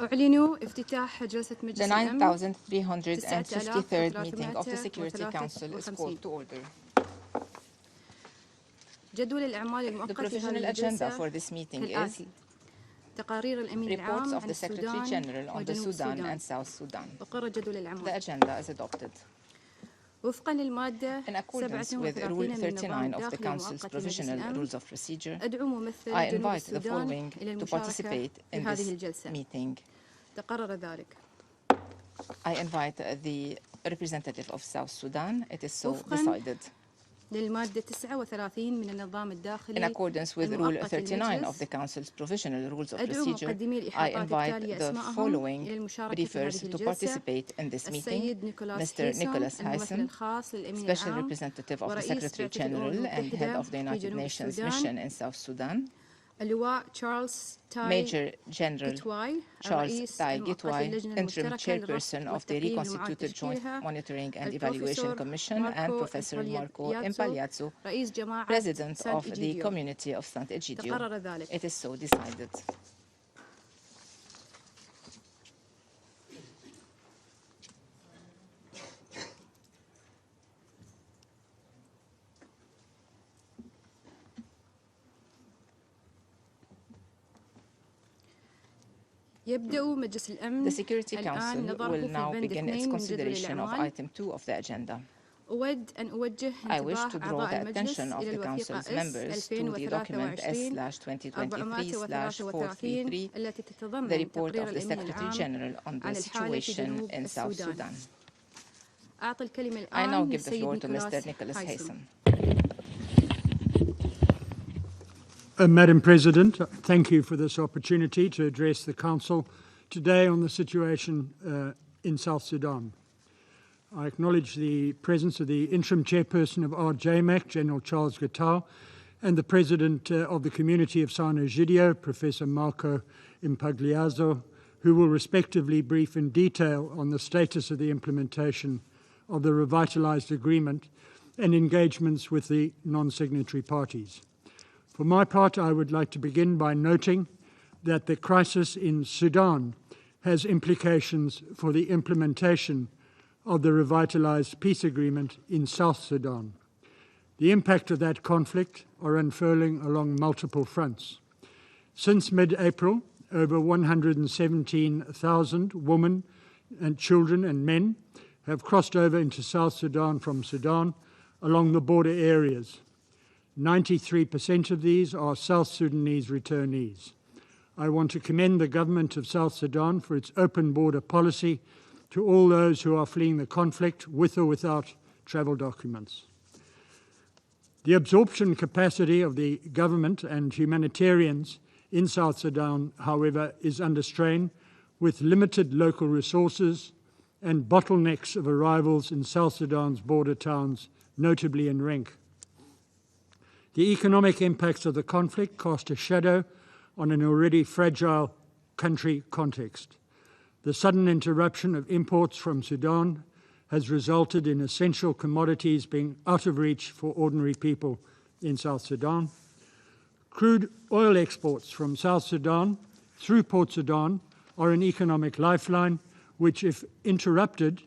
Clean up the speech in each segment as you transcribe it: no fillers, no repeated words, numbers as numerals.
أعلن افتتاح جلسة The مجلس الأمن 9353rd meeting of the Security Council is called to order. جدول الأعمال The المؤقت provisional لهذه agenda الجلسة for this meeting is كالآتي: تقارير الأمين reports العام of عن the Secretary السودان General on the وجنوب Sudan السودان. and South Sudan. أقر جدول The الأعمال agenda is adopted. وفقا للمادة In accordance 37 with Rule من النظام 39 of the الداخلي Council's المؤقت لمجلس Provisional الأمن، Rules of Procedure, أدعو ممثل I جنوب invite the السودان following إلى to المشاركة participate في in هذه this الجلسة. meeting. تقرر ذلك. I invite the representative of South Sudan. It is so وفقاً decided. للمادة 39 من النظام الداخلي In accordance with Rule المؤقت 39 of للمجلس، the Council's Provisional Rules of أدعو Procedure, مقدمي I الإحاطات invite التالية the أسماءهم following إلى المشاركة في briefers هذه to الجلسة: participate in this meeting: السيد نيكولاس Mr. هيثم Nicholas الممثل Haytham, الخاص للأمين Special العام Representative of the ورئيس Secretary بعثة الأمم General and Head المتحدة of the في United جنوب Nations السودان، Mission in South Sudan, اللواء تشارلز تاي Major General جتواي Charles الرئيس Tai المؤقت Gitwai, للجنة Interim المشتركة للرصد Chairperson of the والتقييم المعاد reconstituted Joint تشكيلها، Monitoring and Evaluation البروفيسور Commission, and ماركو Professor Marco إمبالياتسو Impaliazzo, رئيس جماعة President سانت of the إيجيديو. Community of Sant Egidio. تقرر ذلك. It is so decided. يبدأ مجلس الأمن The Security Council will now begin its consideration of Item 2 of the agenda. أود أن أوجه I wish to انتباه draw أعضاء the المجلس attention of إلى the الوثيقة Council's members to the document S/2023/433, التي the تتضمن report تقرير of the الأمين Secretary العام General on the عن الحالة في situation جنوب in South السودان. Sudan. أعطي الكلمة I now الآن give the للسيد floor to Mr. Nicholas هيثم. Haytham. Madam President, thank you for this opportunity to address the Council today on the situation in South Sudan. I acknowledge the presence of the Interim Chairperson of RJMAC, General Charles Gitau, and the President of the Community of Sant Egidio, Professor Marco Impagliazzo, who will respectively brief in detail on the status of the implementation of the revitalized agreement and engagements with the non-signatory parties. For my part, I would like to begin by noting that the crisis in Sudan has implications for the implementation of the revitalized peace agreement in South Sudan. The impact of that conflict are unfurling along multiple fronts. Since mid-April, over 117,000 women and children and men have crossed over into South Sudan from Sudan along the border areas. 93% of these are South Sudanese returnees. I want to commend the government of South Sudan for its open border policy to all those who are fleeing the conflict with or without travel documents. The absorption capacity of the government and humanitarians in South Sudan, however, is under strain with limited local resources and bottlenecks of arrivals in South Sudan's border towns, notably in Renk. The economic impacts of the conflict cast a shadow on an already fragile country context. The sudden interruption of imports from Sudan has resulted in essential commodities being out of reach for ordinary people in South Sudan. Crude oil exports from South Sudan through Port Sudan are an economic lifeline which, if interrupted,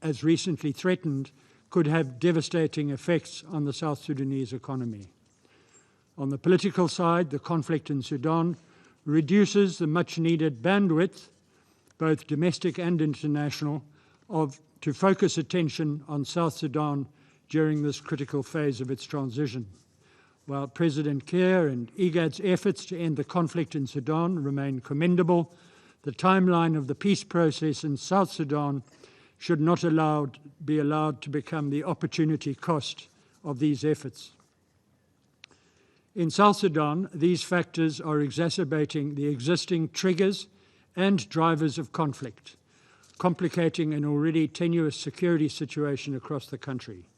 as recently threatened, could have devastating effects on the South Sudanese economy. On the political side, the conflict in Sudan reduces the much-needed bandwidth, both domestic and international, to focus attention on South Sudan during this critical phase of its transition. While President Kiir and IGAD's efforts to end the conflict in Sudan remain commendable, the timeline of the peace process in South Sudan should not be allowed to become the opportunity cost of these efforts. In South Sudan, these factors are exacerbating the existing triggers and drivers of conflict, complicating an already tenuous security situation across the country.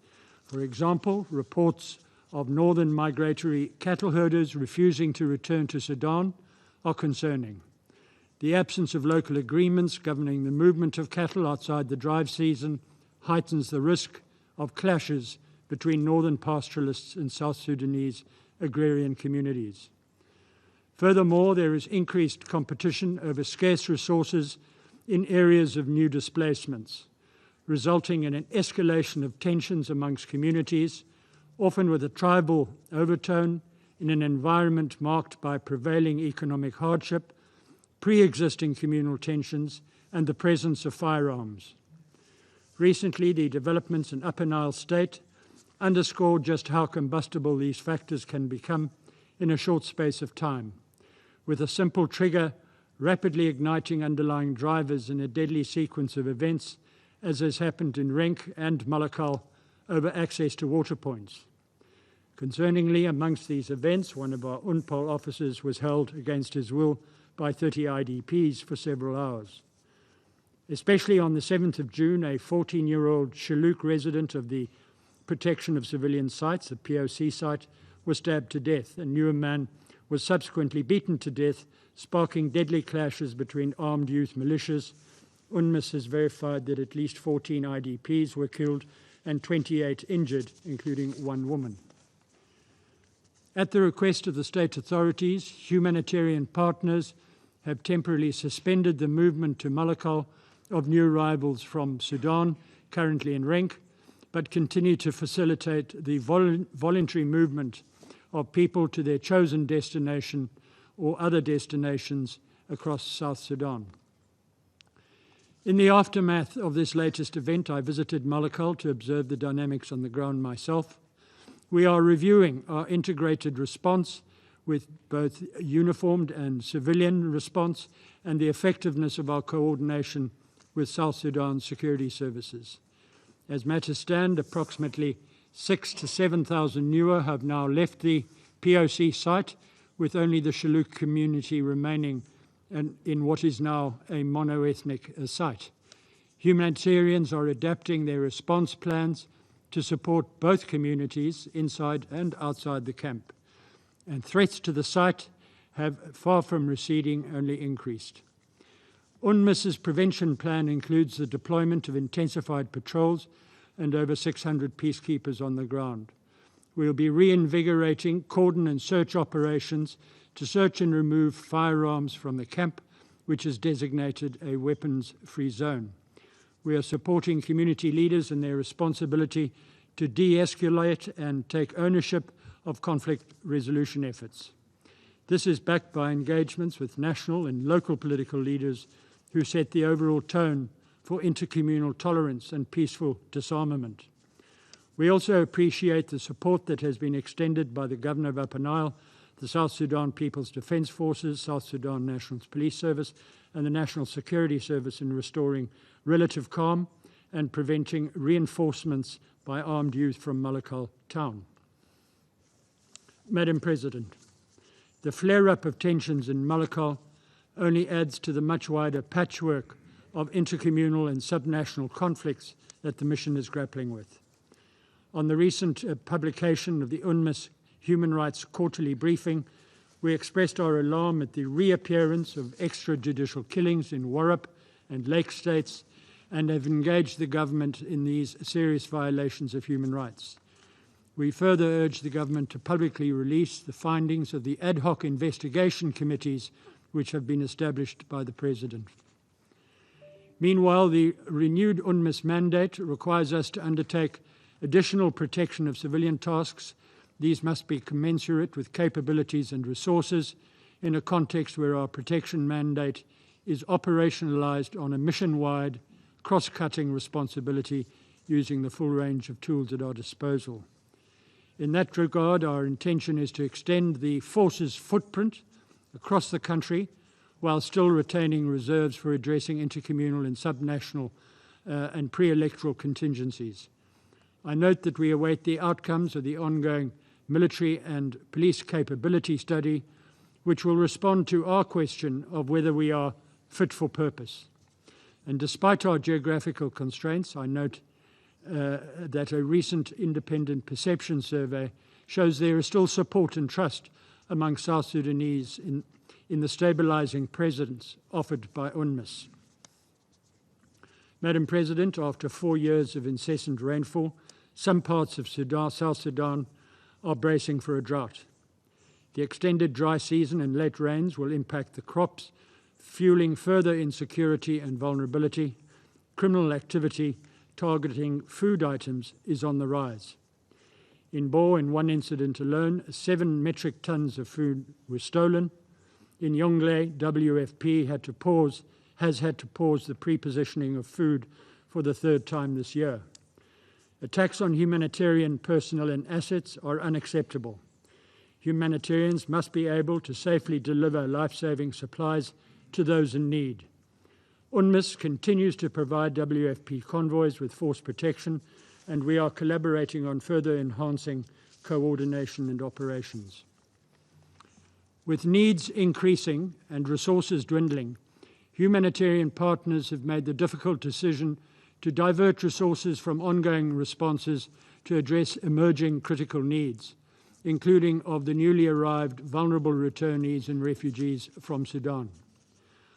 For example, reports of northern migratory cattle herders refusing to return to Sudan are concerning. The absence of local agreements governing the movement of cattle outside the drive season heightens the risk of clashes between northern pastoralists and South Sudanese agrarian communities. Furthermore, there is increased competition over scarce resources in areas of new displacements, resulting in an escalation of tensions amongst communities, often with a tribal overtone, in an environment marked by prevailing economic hardship, pre-existing communal tensions, and the presence of firearms. Recently, the developments in Upper Nile State underscored just how combustible these factors can become in a short space of time, with a simple trigger rapidly igniting underlying drivers in a deadly sequence of events, as has happened in Renk and Malakal over access to water points. Concerningly, amongst these events, one of our UNPOL officers was held against his will by 30 IDPs for several hours. Especially on the 7th of June, a 14-year-old Shilluk resident of the Protection of Civilian Sites, the POC site, was stabbed to death, and Newer man was subsequently beaten to death, sparking deadly clashes between armed youth militias. UNMIS has verified that at least 14 IDPs were killed and 28 injured, including one woman. At the request of the state authorities, humanitarian partners have temporarily suspended the movement to Malakal of new arrivals from Sudan, currently in Renk, but continue to facilitate the voluntary movement of people to their chosen destination or other destinations across South Sudan. In the aftermath of this latest event, I visited Malakal to observe the dynamics on the ground myself. We are reviewing our integrated response with both uniformed and civilian response and the effectiveness of our coordination with South Sudan security services. As matters stand, approximately 6,000 to 7,000 Nuer have now left the POC site, with only the Shilluk community remaining in what is now a mono-ethnic site. Humanitarians are adapting their response plans to support both communities inside and outside the camp, and threats to the site have, far from receding, only increased. UNMIS's prevention plan includes the deployment of intensified patrols and over 600 peacekeepers on the ground. We'll be reinvigorating cordon and search operations to search and remove firearms from the camp, which is designated a weapons-free zone. We are supporting community leaders in their responsibility to de-escalate and take ownership of conflict resolution efforts. This is backed by engagements with national and local political leaders who set the overall tone for intercommunal tolerance and peaceful disarmament. We also appreciate the support that has been extended by the Governor of Upper Nile, the South Sudan People's Defence Forces, South Sudan National Police Service, and the National Security Service in restoring relative calm and preventing reinforcements by armed youth from Malakal town. Madam President, the flare-up of tensions in Malakal only adds to the much wider patchwork of intercommunal and subnational conflicts that the mission is grappling with. On the recent publication of the UNMIS Human Rights Quarterly Briefing, we expressed our alarm at the reappearance of extrajudicial killings in Warrap and Lake States and have engaged the government in these serious violations of human rights. We further urge the government to publicly release the findings of the ad hoc investigation committees which have been established by the President. Meanwhile, the renewed UNMIS mandate requires us to undertake additional protection of civilian tasks. These must be commensurate with capabilities and resources in a context where our protection mandate is operationalized on a mission-wide, cross-cutting responsibility using the full range of tools at our disposal. In that regard, our intention is to extend the force's footprint across the country while still retaining reserves for addressing intercommunal and subnational and pre-electoral contingencies. I note that we await the outcomes of the ongoing military and police capability study, which will respond to our question of whether we are fit for purpose. And despite our geographical constraints, I note that a recent independent perception survey shows there is still support and trust among South Sudanese in the stabilizing presence offered by UNMIS. Madam President, after 4 years of incessant rainfall, some parts of South Sudan are bracing for a drought. The extended dry season and late rains will impact the crops, fueling further insecurity and vulnerability. Criminal activity targeting food items is on the rise. In Bo, in one incident alone, 7 metric tons of food were stolen. In Yongle, WFP has had to pause the pre-positioning of food for the 3rd time this year. Attacks on humanitarian personnel and assets are unacceptable. Humanitarians must be able to safely deliver life-saving supplies to those in need. UNMISS continues to provide WFP convoys with force protection, and we are collaborating on further enhancing coordination and operations. With needs increasing and resources dwindling, humanitarian partners have made the difficult decision to divert resources from ongoing responses to address emerging critical needs, including of the newly arrived vulnerable returnees and refugees from Sudan.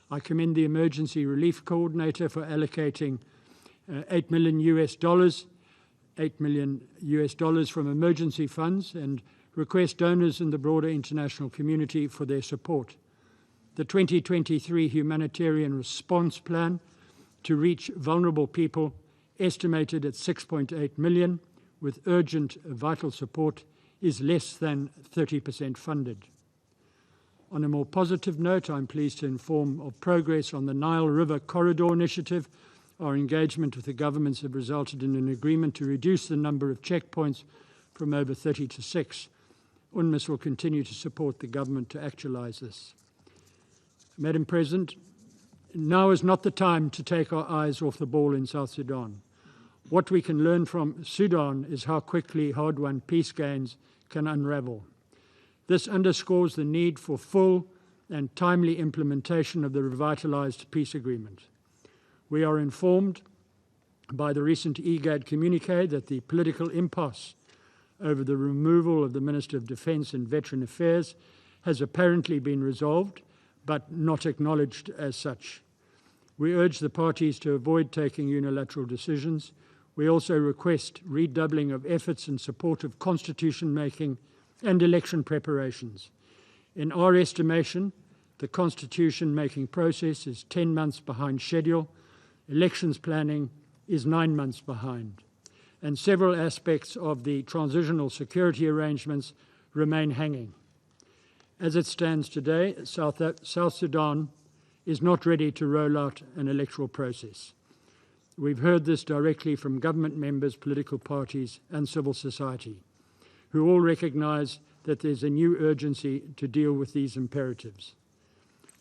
I commend the Emergency Relief Coordinator for allocating $8 million from emergency funds, and request donors in the broader international community for their support. The 2023 Humanitarian Response Plan to reach vulnerable people, estimated at 6.8 million, with urgent vital support, is less than 30% funded. On a more positive note, I'm pleased to inform of progress on the Nile River Corridor Initiative. Our engagement with the governments have resulted in an agreement to reduce the number of checkpoints from over 30 to 6. UNMISS will continue to support the government to actualize this. Madam President, now is not the time to take our eyes off the ball in South Sudan. What we can learn from Sudan is how quickly hard-won peace gains can unravel. This underscores the need for full and timely implementation of the revitalized peace agreement. We are informed by the recent IGAD communique that the political impasse over the removal of the Minister of Defence and Veteran Affairs has apparently been resolved, but not acknowledged as such. We urge the parties to avoid taking unilateral decisions. We also request redoubling of efforts in support of constitution-making and election preparations. In our estimation, the constitution-making process is 10 months behind schedule. Elections planning is 9 months behind. And several aspects of the transitional security arrangements remain hanging. As it stands today, South Sudan is not ready to roll out an electoral process. We've heard this directly from government members, political parties, and civil society, who all recognize that there's a new urgency to deal with these imperatives.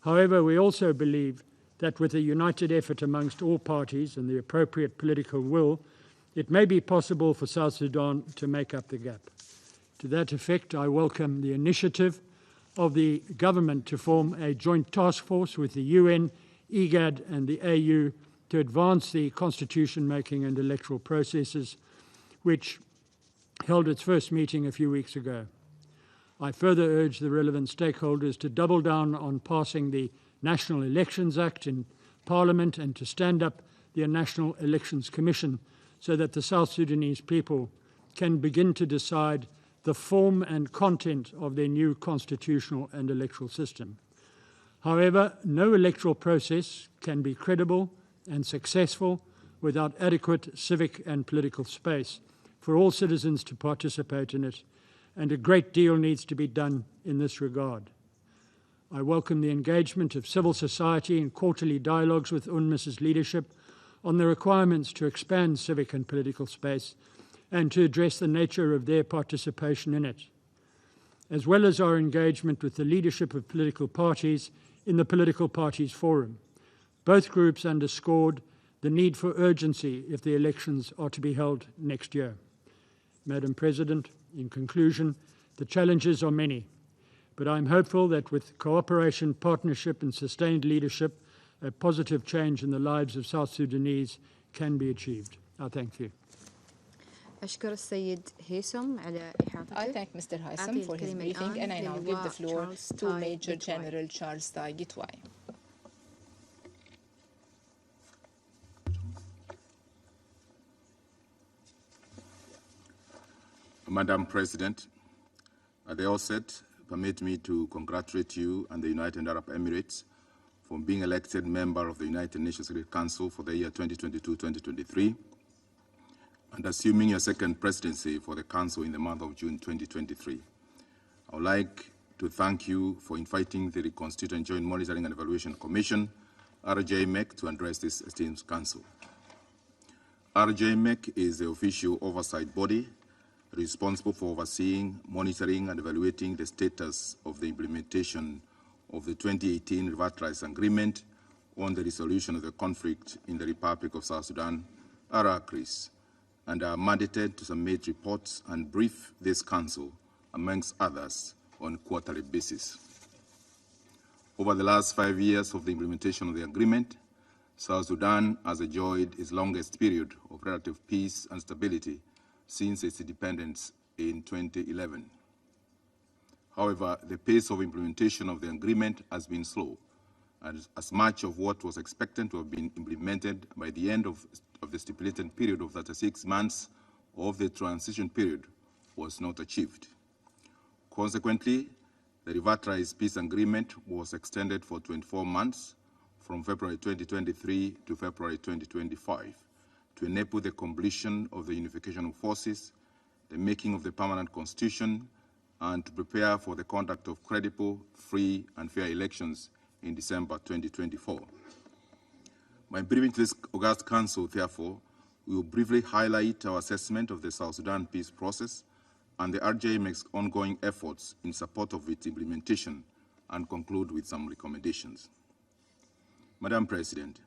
However, we also believe that with a united effort amongst all parties and the appropriate political will, it may be possible for South Sudan to make up the gap. To that effect, I welcome the initiative of the government to form a joint task force with the UN, IGAD, and the AU to advance the constitution-making and electoral processes, which held its first meeting a few weeks ago. I further urge the relevant stakeholders to double down on passing the National Elections Act in Parliament and to stand up the National Elections Commission so that the South Sudanese people can begin to decide the form and content of their new constitutional and electoral system. However, no electoral process can be credible and successful without adequate civic and political space for all citizens to participate in it, and a great deal needs to be done in this regard. I welcome the engagement of civil society in quarterly dialogues with UNMISS's leadership on the requirements to expand civic and political space and to address the nature of their participation in it, as well as our engagement with the leadership of political parties in the Political Parties Forum. Both groups underscored the need for urgency if the elections are to be held next year. Madam President, in conclusion, the challenges are many, but I'm hopeful that with cooperation, partnership, and sustained leadership, a positive change in the lives of South Sudanese can be achieved. I thank you. أشكر السيد هيثم على إحاطته. I thank Mr. Haytham for his briefing, and I now give the floor to Major General Charles Tai Gitwai. Madam President, at the outset, permit me to congratulate you and the United Arab Emirates for being elected member of the United Nations Security Council for the year 2022-2023 and assuming your second presidency for the Council in the month of June 2023. I would like to thank you for inviting the Constituent Joint Monitoring and Evaluation Commission, RJMEC, to address this esteemed Council. RJMEC is the official oversight body responsible for overseeing, monitoring, and evaluating the status of the implementation of the 2018 Revitalized Agreement on the resolution of the conflict in the Republic of South Sudan, RACRIS, and are mandated to submit reports and brief this Council, amongst others, on a quarterly basis. Over the last 5 years of the implementation of the agreement, South Sudan has enjoyed its longest period of relative peace and stability since its independence in 2011. However, the pace of implementation of the agreement has been slow, and as much of what was expected to have been implemented by the end of the stipulated period of 36 months of the transition period was not achieved. Consequently, the revitalized peace agreement was extended for 24 months from February 2023 to February 2025 to enable the completion of the unification of forces, the making of the permanent constitution, and to prepare for the conduct of credible, free, and fair elections in December 2024. By briefing this August Council, therefore, we will briefly highlight our assessment of the South Sudan peace process and the RJMEC's ongoing efforts in support of its implementation and conclude with some recommendations. Madam President,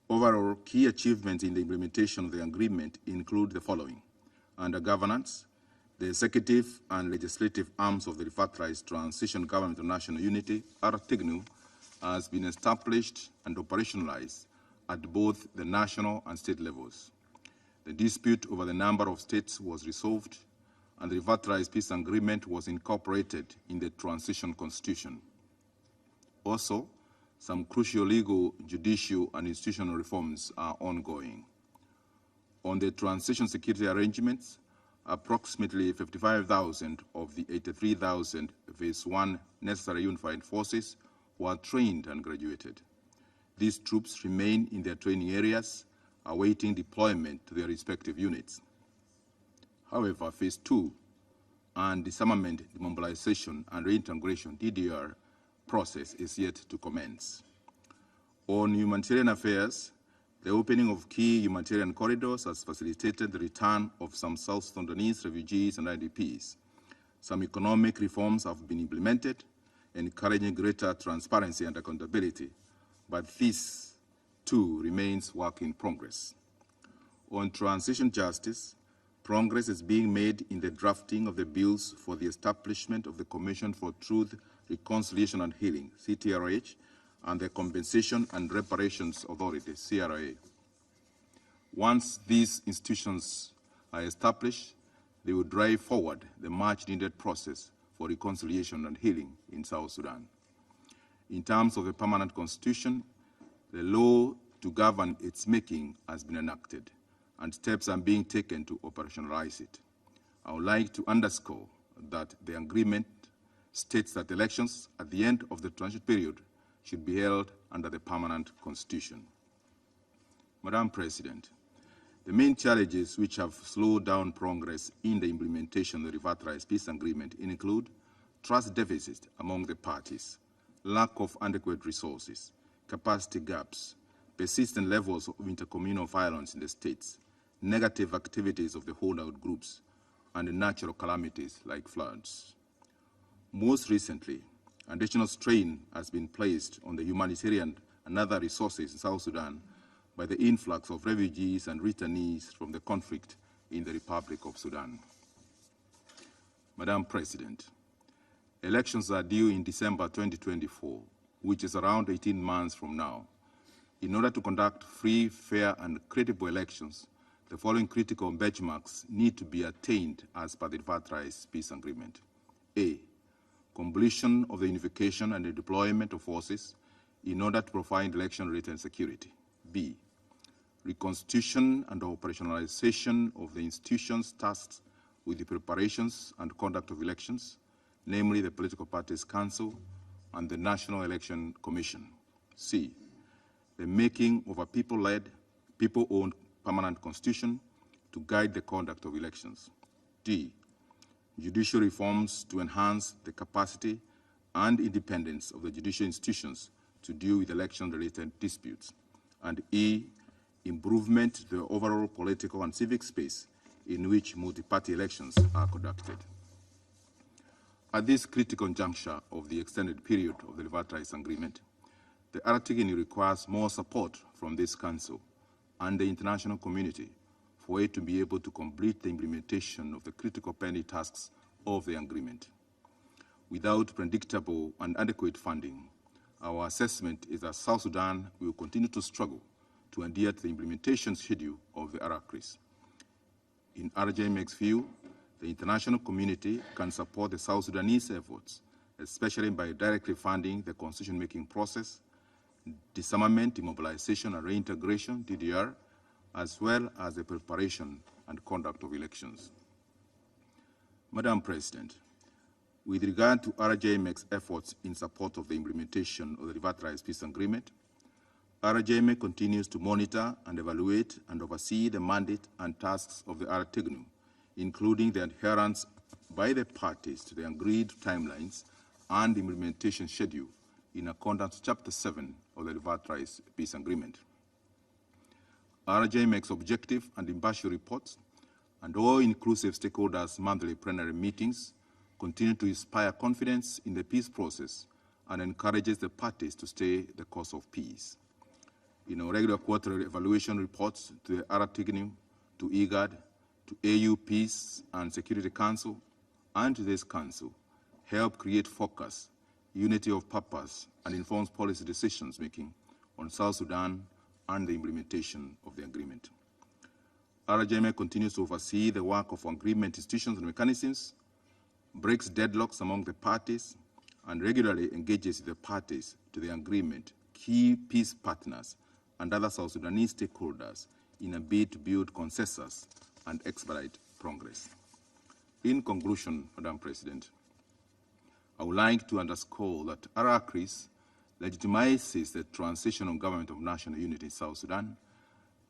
overall key achievements in the implementation of the agreement include the following. Under governance, the executive and legislative arms of the revitalized Transition Government of National Unity, RTGNU, has been established and operationalized at both the national and state levels. The dispute over the number of states was resolved, and the revitalized peace agreement was incorporated in the transition constitution. Also, some crucial legal, judicial, and institutional reforms are ongoing. On the transition security arrangements, approximately 55,000 of the 83,000 Phase 1 necessary unified forces were trained and graduated. These troops remain in their training areas, awaiting deployment to their respective units. However, Phase 2 and disarmament, demobilization, and reintegration (DDR) process is yet to commence. On humanitarian affairs, the opening of key humanitarian corridors has facilitated the return of some South Sudanese refugees and IDPs. Some economic reforms have been implemented, encouraging greater transparency and accountability, but this, too, remains work in progress. On transition justice, progress is being made in the drafting of the bills for the establishment of the Commission for Truth, Reconciliation and Healing, CTRH, and the Compensation and Reparations Authority, CRA. Once these institutions are established, they will drive forward the much-needed process for reconciliation and healing in South Sudan. In terms of the permanent constitution, the law to govern its making has been enacted, and steps are being taken to operationalize it. I would like to underscore that the agreement states that elections at the end of the transition period should be held under the permanent constitution. Madam President, the main challenges which have slowed down progress in the implementation of the revitalized peace agreement include trust deficit among the parties, lack of adequate resources, capacity gaps, persistent levels of intercommunal violence in the states, negative activities of the holdout groups, and natural calamities like floods. Most recently, additional strain has been placed on the humanitarian and other resources in South Sudan by the influx of refugees and returnees from the conflict in the Republic of Sudan. Madam President, elections are due in December 2024, which is around 18 months from now. In order to conduct free, fair, and credible elections, the following critical benchmarks need to be attained as per the revitalized peace agreement. A, completion of the unification and the deployment of forces in order to provide election-related security. B, reconstitution and operationalization of the institutions tasked with the preparations and conduct of elections. namely the Political Parties Council and the National Election Commission. C, the making of a people-led, people-owned permanent constitution to guide the conduct of elections. D, judicial reforms to enhance the capacity and independence of the judicial institutions to deal with election-related disputes. And E, improvement to the overall political and civic space in which multi-party elections are conducted. At this critical juncture of the extended period of the Rights Agreement, the Articling requires more support from this Council and the international community for it to be able to complete the implementation of the critical pending tasks of the agreement. Without predictable and adequate funding, our assessment is that South Sudan will continue to struggle to adhere to the implementation schedule of the Articles. In RJMX's view, the international community can support the South Sudanese efforts, especially by directly funding the constitution-making process, disarmament, demobilization, and reintegration, DDR, as well as the preparation and conduct of elections. Madam President, with regard to RJMX's efforts in support of the implementation of the Revitalized Peace Agreement, RJMX continues to monitor and evaluate and oversee the mandate and tasks of the Articling, including the adherence by the parties to the agreed timelines and implementation schedule in accordance with Chapter 7 of the Revitalized Peace Agreement. RJMX's objective and impartial reports and all-inclusive stakeholders' monthly plenary meetings continue to inspire confidence in the peace process and encourages the parties to stay the course of peace. In our regular quarterly evaluation reports to the Articling, to IGAD, to AU Peace and Security Council, and to this Council, help create focus, unity of purpose, and informs policy decisions-making on South Sudan and the implementation of the agreement. RJMX continues to oversee the work of agreement institutions and mechanisms, breaks deadlocks among the parties, and regularly engages the parties to the agreement, key peace partners, and other South Sudanese stakeholders in a bid to build consensus and expedite progress. In conclusion, Madam President, I would like to underscore that Articles legitimizes the transitional government of national unity in South Sudan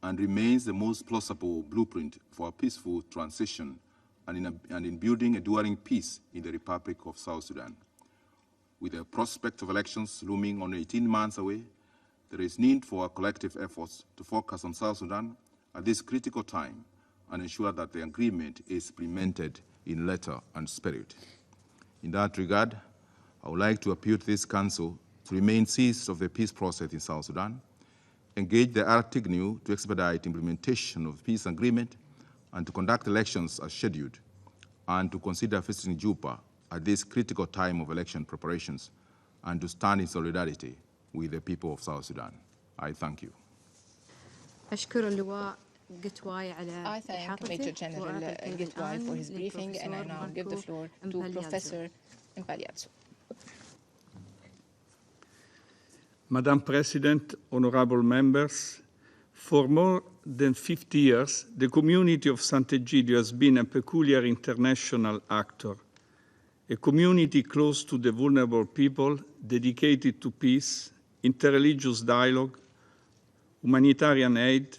and remains the most plausible blueprint for a peaceful transition and in building a enduring peace in the Republic of South Sudan. With the prospect of elections looming only 18 months away, there is need for collective efforts to focus on South Sudan at this critical time and ensure that the agreement is implemented in letter and spirit. In that regard, I would like to appeal to this Council to remain seized of the peace process in South Sudan, engage the Articling to expedite implementation of the peace agreement, and to conduct elections as scheduled, and to consider visiting Juba at this critical time of election preparations, and to stand in solidarity with the people of South Sudan. I thank you. أشكر اللواء قتواي على I thank Major General Gitwai for his briefing, and I now give the floor to Professor Mpaliatso. Madam President, honorable members, for more than 50 years, the community of Sant'Egidio has been a peculiar international actor, a community close to the vulnerable people, dedicated to peace, interreligious dialogue, humanitarian aid,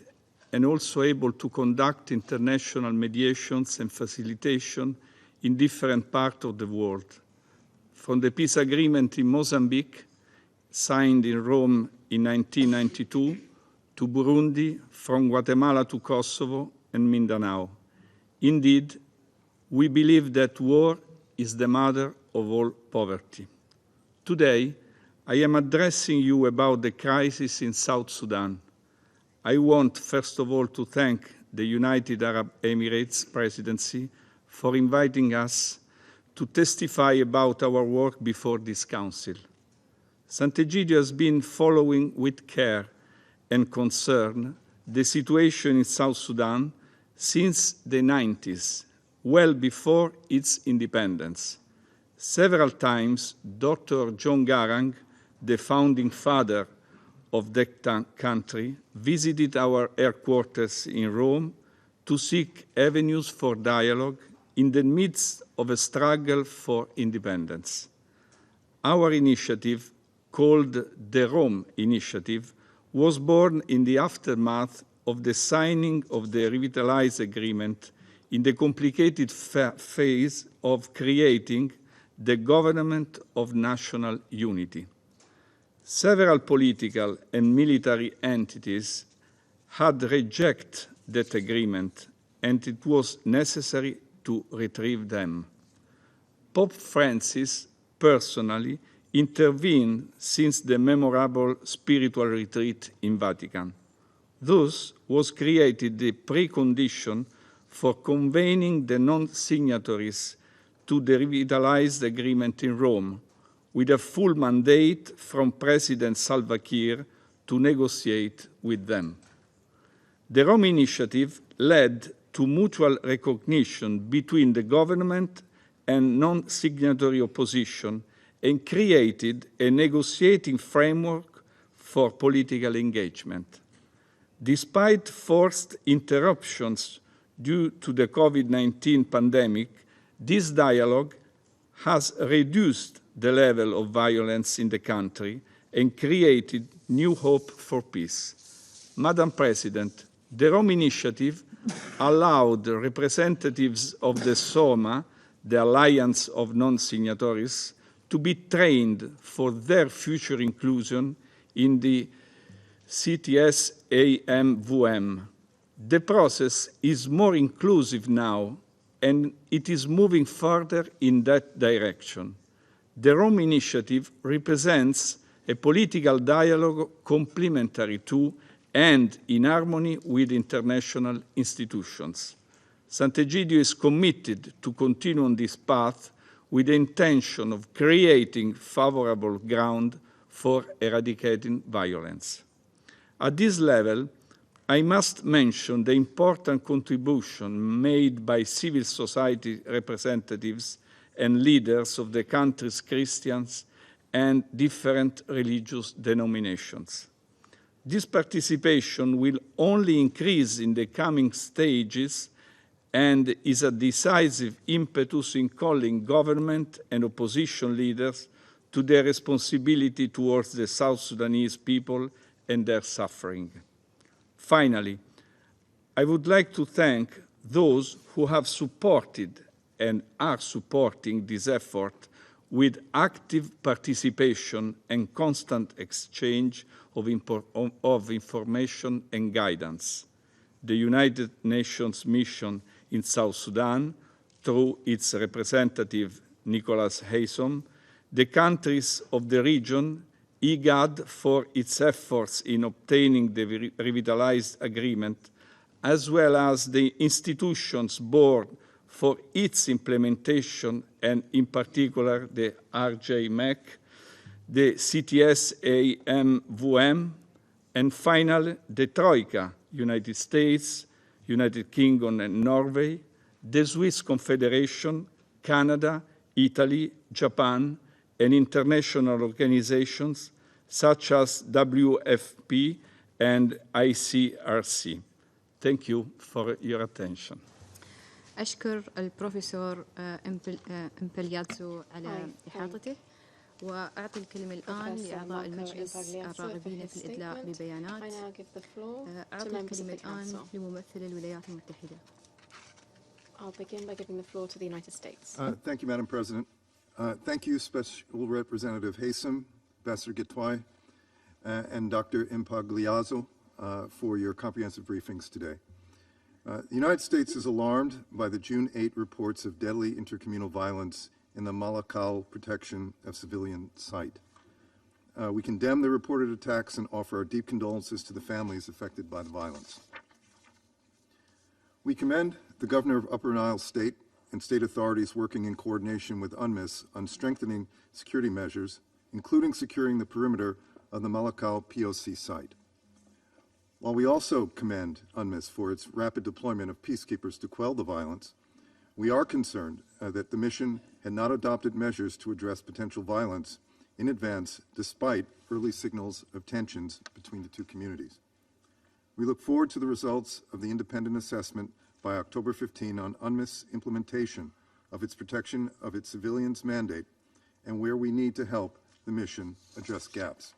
and also able to conduct international mediations and facilitation in different parts of the world. From the peace agreement in Mozambique, signed in Rome in 1992, to Burundi, from Guatemala to Kosovo and Mindanao. Indeed, we believe that war is the mother of all poverty. Today, I am addressing you about the crisis in South Sudan. I want, first of all, to thank the United Arab Emirates Presidency for inviting us to testify about our work before this Council. Sant'Egidio has been following with care and concern the situation in South Sudan since the 90s, well before its independence. Several times, Dr. John Garang, the founding father of that country, visited our headquarters in Rome to seek avenues for dialogue, in the midst of a struggle for independence. Our initiative, called the Rome Initiative, was born in the aftermath of the signing of the Revitalized Agreement in the complicated phase of creating the Government of National Unity. Several political and military entities had rejected that agreement, and it was necessary to retrieve them. Pope Francis personally intervened since the memorable spiritual retreat in Vatican. Thus was created the precondition for convening the non-signatories to the revitalized agreement in Rome, with a full mandate from President Salva Kiir to negotiate with them. The Rome Initiative led to mutual recognition between the government and non-signatory opposition and created a negotiating framework for political engagement. Despite forced interruptions due to the COVID-19 pandemic, this dialogue has reduced the level of violence in the country and created new hope for peace. Madam President, the Rome Initiative allowed representatives of the SOMA, the Alliance of Non-Signatories, to be trained for their future inclusion in the CTS-AMVM. The process is more inclusive now, and it is moving further in that direction. The Rome Initiative represents a political dialogue complementary to and in harmony with international institutions. Sant'Egidio is committed to continue on this path with the intention of creating favorable ground for eradicating violence. At this level, I must mention the important contribution made by civil society representatives and leaders of the country's Christians and different religious denominations. This participation will only increase in the coming stages and is a decisive impetus in calling government and opposition leaders to their responsibility towards the South Sudanese people and their suffering. Finally, I would like to thank those who have supported and are supporting this effort with active participation and constant exchange of information and guidance. The United Nations mission in South Sudan, through its representative Nicholas Haysom, the countries of the region, IGAD for its efforts in obtaining the revitalized agreement, as well as the institutions board for its implementation, and in particular the RJMEC, the CTS-AMVM, and finally the Troika, United States, United Kingdom and Norway, the Swiss Confederation, Canada, Italy, Japan, and international organizations such as WFP and ICRC. Thank you for your attention. أشكر البروفيسور إمبلياتزو على إحاطته، وأعطي الكلمة الآن لأعضاء المجلس الراغبين في الإدلاء ببيانات. أعطي الكلمة الآن لممثل الولايات المتحدة. I'll begin by giving the floor to the United States. Thank you, Madam President. Thank you, Special Representative Haysom, Ambassador Gitwai, and Dr. Impagliazzo for your comprehensive briefings today. The United States is alarmed by the June 8 reports of deadly intercommunal violence in the Malakal protection of civilian site. We condemn the reported attacks and offer our deep condolences to the families affected by the violence. We commend the Governor of Upper Nile State and state authorities working in coordination with UNMISS on strengthening security measures, including securing the perimeter of the Malakal POC site. While we also commend UNMISS for its rapid deployment of peacekeepers to quell the violence, we are concerned that the mission had not adopted measures to address potential violence in advance, despite early signals of tensions between the two communities. We look forward to the results of the independent assessment by October 15 on UNMISS implementation of its protection of its civilians mandate and where we need to help the mission address gaps.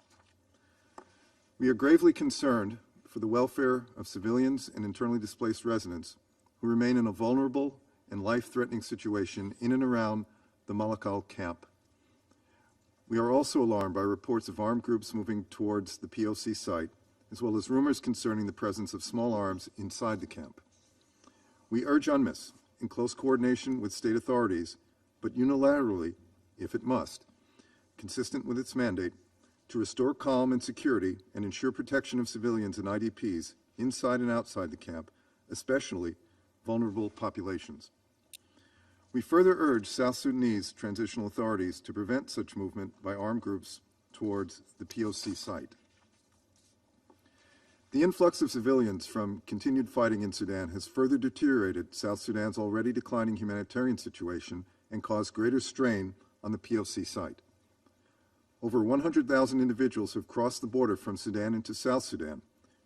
We are gravely concerned for the welfare of civilians and internally displaced residents who remain in a vulnerable and life-threatening situation in and around the Malakal camp. We are also alarmed by reports of armed groups moving towards the POC site, as well as rumors concerning the presence of small arms inside the camp. We urge UNMISS, in close coordination with state authorities, but unilaterally, if it must, consistent with its mandate, to restore calm and security and ensure protection of civilians and IDPs inside and outside the camp, especially vulnerable populations. We further urge South Sudanese transitional authorities to prevent such movement by armed groups towards the POC site. The influx of civilians from continued fighting in Sudan has further deteriorated South Sudan's already declining humanitarian situation and caused greater strain on the POC site. Over 100,000 individuals have crossed the border from Sudan into South Sudan,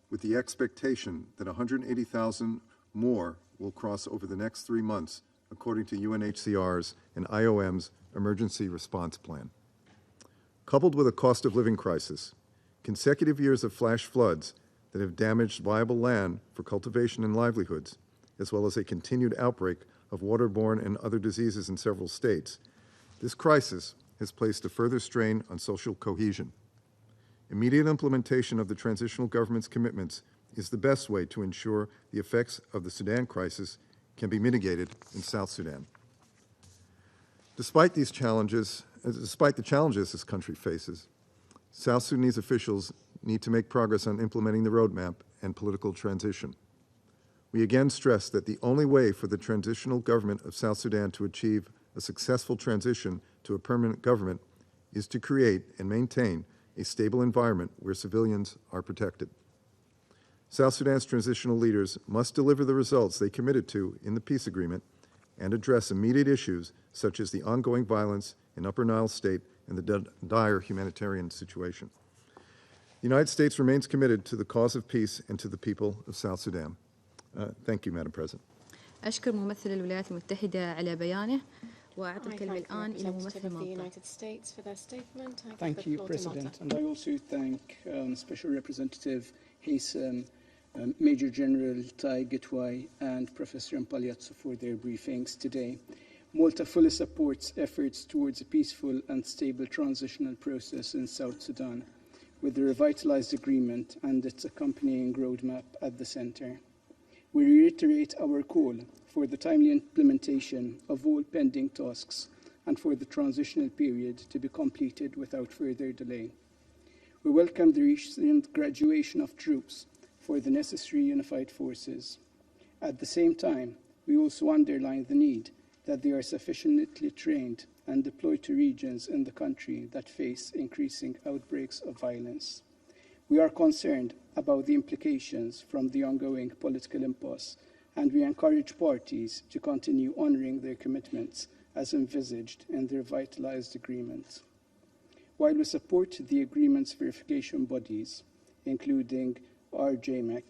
with the expectation that 180,000 more will cross over the next 3 months, according to UNHCR's and IOM's emergency response plan. Coupled with a cost of living crisis, consecutive years of flash floods that have damaged viable land for cultivation and livelihoods, as well as a continued outbreak of waterborne and other diseases in several states, this crisis has placed a further strain on social cohesion. Immediate implementation of the transitional government's commitments is the best way to ensure the effects of the Sudan crisis can be mitigated in South Sudan. Despite the challenges this country faces, South Sudanese officials need to make progress on implementing the roadmap and political transition. We again stress that the only way for the transitional government of South Sudan to achieve a successful transition to a permanent government is to create and maintain a stable environment where civilians are protected. South Sudan's transitional leaders must deliver the results they committed to in the peace agreement and address immediate issues such as the ongoing violence in Upper Nile State and the dire humanitarian situation. The United States remains committed to the cause of peace and to the people of South Sudan. Thank you, Madam President. أشكر ممثل الولايات المتحدة على بيانه وأعطي الكلمة الآن إلى ممثل مالطا. Thank you, President. And I also thank Special Representative Haysom, Major General Tai Gitwai, and Professor Mpagliazzo for their briefings today. Malta fully supports efforts towards a peaceful and stable transitional process in South Sudan, with the revitalized agreement and its accompanying roadmap at the center. We reiterate our call for the timely implementation of all pending tasks and for the transitional period to be completed without further delay. We welcome the recent graduation of troops for the necessary unified forces. At the same time, we also underline the need that they are sufficiently trained and deployed to regions in the country that face increasing outbreaks of violence. We are concerned about the implications from the ongoing political impasse, and we encourage parties to continue honoring their commitments as envisaged in the revitalized agreement. While we support the agreement's verification bodies, including RJMEC,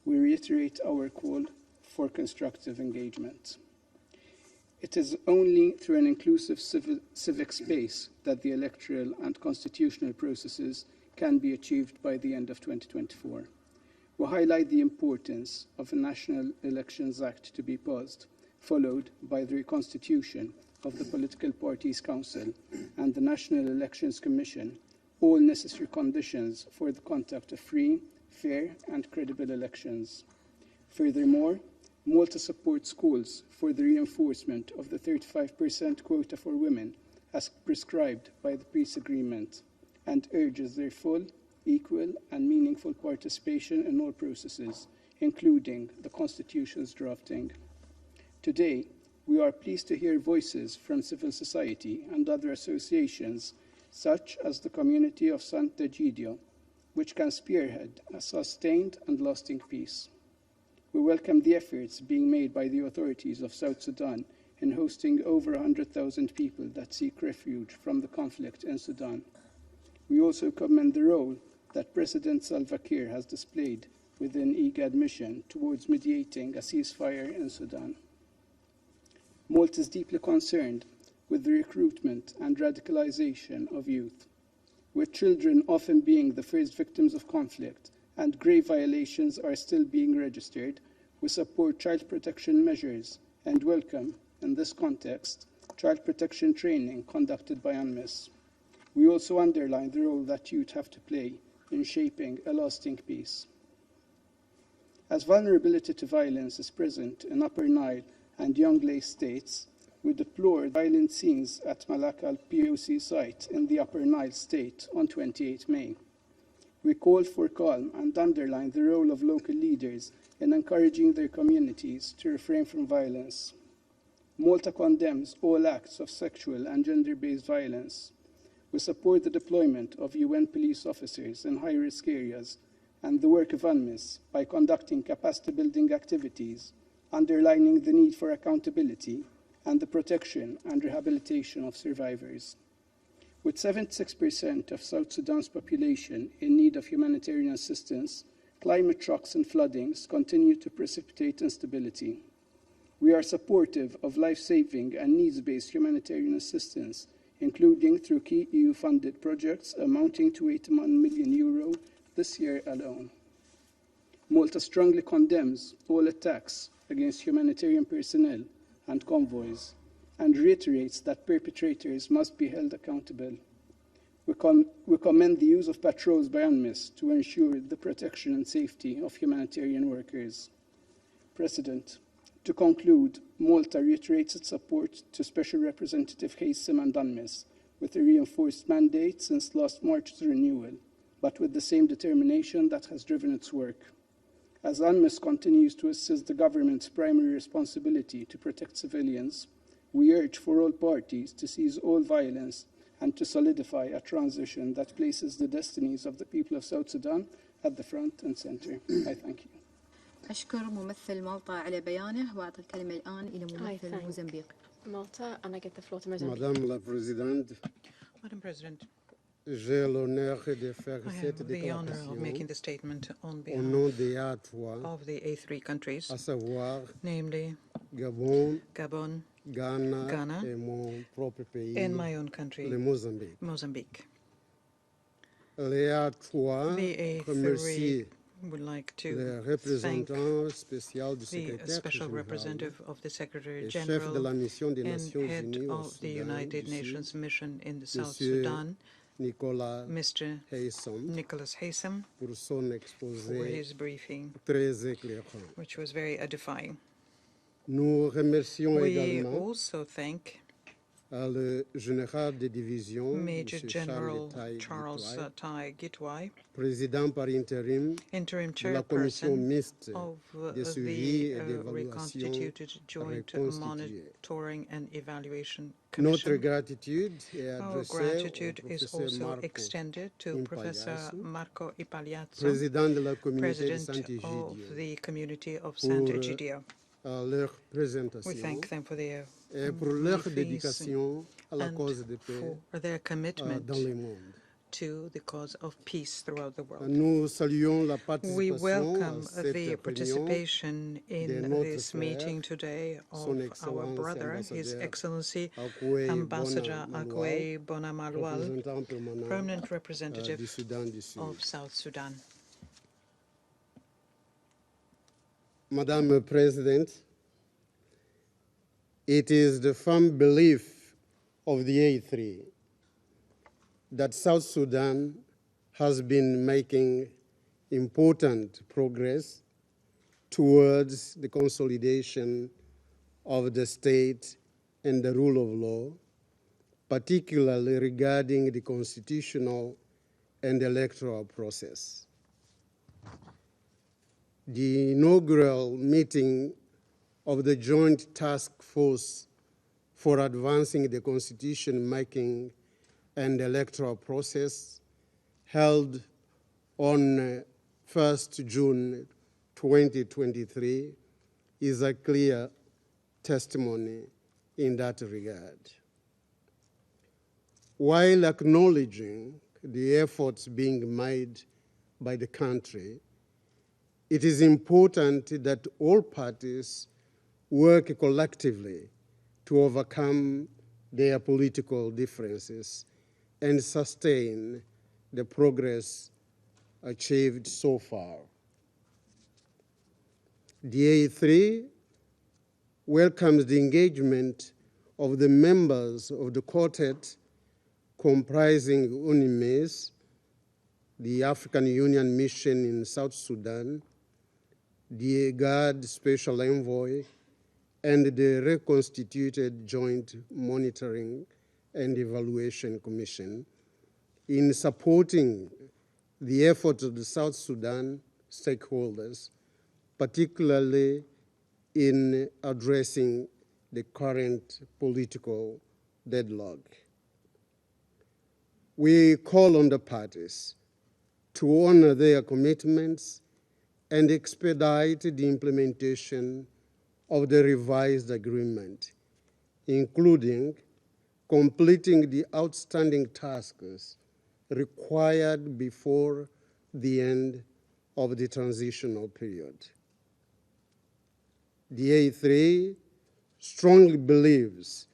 we reiterate our call for constructive engagement. It is only through an inclusive civic space that the electoral and constitutional processes can be achieved by the end of 2024. We highlight the importance of a National Elections Act to be passed, followed by the reconstitution of the Political Parties Council and the National Elections Commission, all necessary conditions for the conduct of free, fair, and credible elections. Furthermore, Malta supports calls for the reinforcement of the 35% quota for women as prescribed by the peace agreement and urges their full, equal, and meaningful participation in all processes, including the Constitution's drafting. Today, we are pleased to hear voices from civil society and other associations, such as the Community of Sant'Egidio, which can spearhead a sustained and lasting peace. We welcome the efforts being made by the authorities of South Sudan in hosting over 100,000 people that seek refuge from the conflict in Sudan. We also commend the role that President Salva Kiir has displayed within IGAD mission towards mediating a ceasefire in Sudan. Malta is deeply concerned with the recruitment and radicalization of youth, with children often being the first victims of conflict and grave violations are still being registered. We support child protection measures and welcome, in this context, child protection training conducted by UNMISS. We also underline the role that youth have to play in shaping a lasting peace. As vulnerability to violence is present in Upper Nile and Jonglei states, we deplore violent scenes at Malakal POC site in the Upper Nile state on 28 May. We call for calm and underline the role of local leaders in encouraging their communities to refrain from violence. Malta condemns all acts of sexual and gender-based violence. We support the deployment of UN police officers in high-risk areas and the work of UNMISS by conducting capacity-building activities, underlining the need for accountability and the protection and rehabilitation of survivors. With 76% of South Sudan's population in need of humanitarian assistance, climate shocks and floodings continue to precipitate instability. We are supportive of life-saving and needs-based humanitarian assistance, including through key EU-funded projects amounting to €81 million this year alone. Malta strongly condemns all attacks against humanitarian personnel and convoys, and reiterates that perpetrators must be held accountable. We commend the use of patrols by UNMISS to ensure the protection and safety of humanitarian workers. President, to conclude, Malta reiterates its support to Special Representative Haysom and UNMISS with a reinforced mandate since last March's renewal, but with the same determination that has driven its work. As UNMISS continues to assist the government's primary responsibility to protect civilians, we urge for all parties to cease all violence and to solidify a transition that places the destinies of the people of South Sudan at the front and center. I thank you. أشكر ممثل مالطا على بيانه وأعطي الكلمة الآن إلى ممثل موزمبيق. Malta, and I give the floor to Mozambique. Madame la Présidente, Madam President, j'ai l'honneur de faire I cette have the honor of making déclaration the statement on au nom behalf des A3, of the A3 countries, à savoir namely Gabon, Gabon, Ghana, Ghana, et mon propre pays, and my own country, le Mozambique. Mozambique. Les A3 The remercient A3 would like le to thank représentant spécial du the secrétaire Special général Representative of the Secretary et chef General de la mission des and Nations head Unies au of the Soudan United du Nations Sud, mission in the South Monsieur Sudan, Nicolas Mr. Haysom, Nicholas Haysom, pour son for exposé his briefing, très éclairant. which was very edifying. Nous remercions We également also thank le général de division, Major M. General Charles Charles Tai Gitwai, président par intérim interim de la commission chairperson mixte of de suivi et the d'évaluation reconstituted Joint reconstituée. Monitoring and Evaluation Notre Commission. gratitude est Our adressée gratitude au is professeur also Marco, extended to Professor Marco Ipagliazzo, président de la communauté de President Saint-Egidio, of the community of pour Sant'Egidio. leur présentation We thank them for their et pour leur briefings dédication à la and cause de paix for their commitment dans le monde. to the cause of peace throughout the world. Nous saluons la We participation welcome à cette the réunion participation de in notre this frère, meeting today Son of our Excellence brother, His Ambassadeur Excellency Akwe Ambassador Bona Akwe Bonamalwal, représentant permanent permanent du representative Soudan du Sud. of South Sudan. Madam President, it is the firm belief of the A3 that South Sudan has been making important progress towards the consolidation of the state and the rule of law, particularly regarding the constitutional and electoral process. The inaugural meeting of the Joint Task Force for Advancing the Constitution-Making and Electoral Process, held on 1st June 2023, is a clear testimony in that regard. While acknowledging the efforts being made by the country, It is important that all parties work collectively to overcome their political differences and sustain the progress achieved so far. DA3 welcomes the engagement of the members of the quartet comprising UNIMES, the African Union Mission in South Sudan, the IGAD Special Envoy, and the reconstituted Joint Monitoring and Evaluation Commission in supporting the efforts of the South Sudan stakeholders, particularly in addressing the current political deadlock. We call on the parties to honor their commitments and expedite the implementation of the revised agreement, including completing the outstanding tasks required before the end of the transitional period. DA3 strongly believes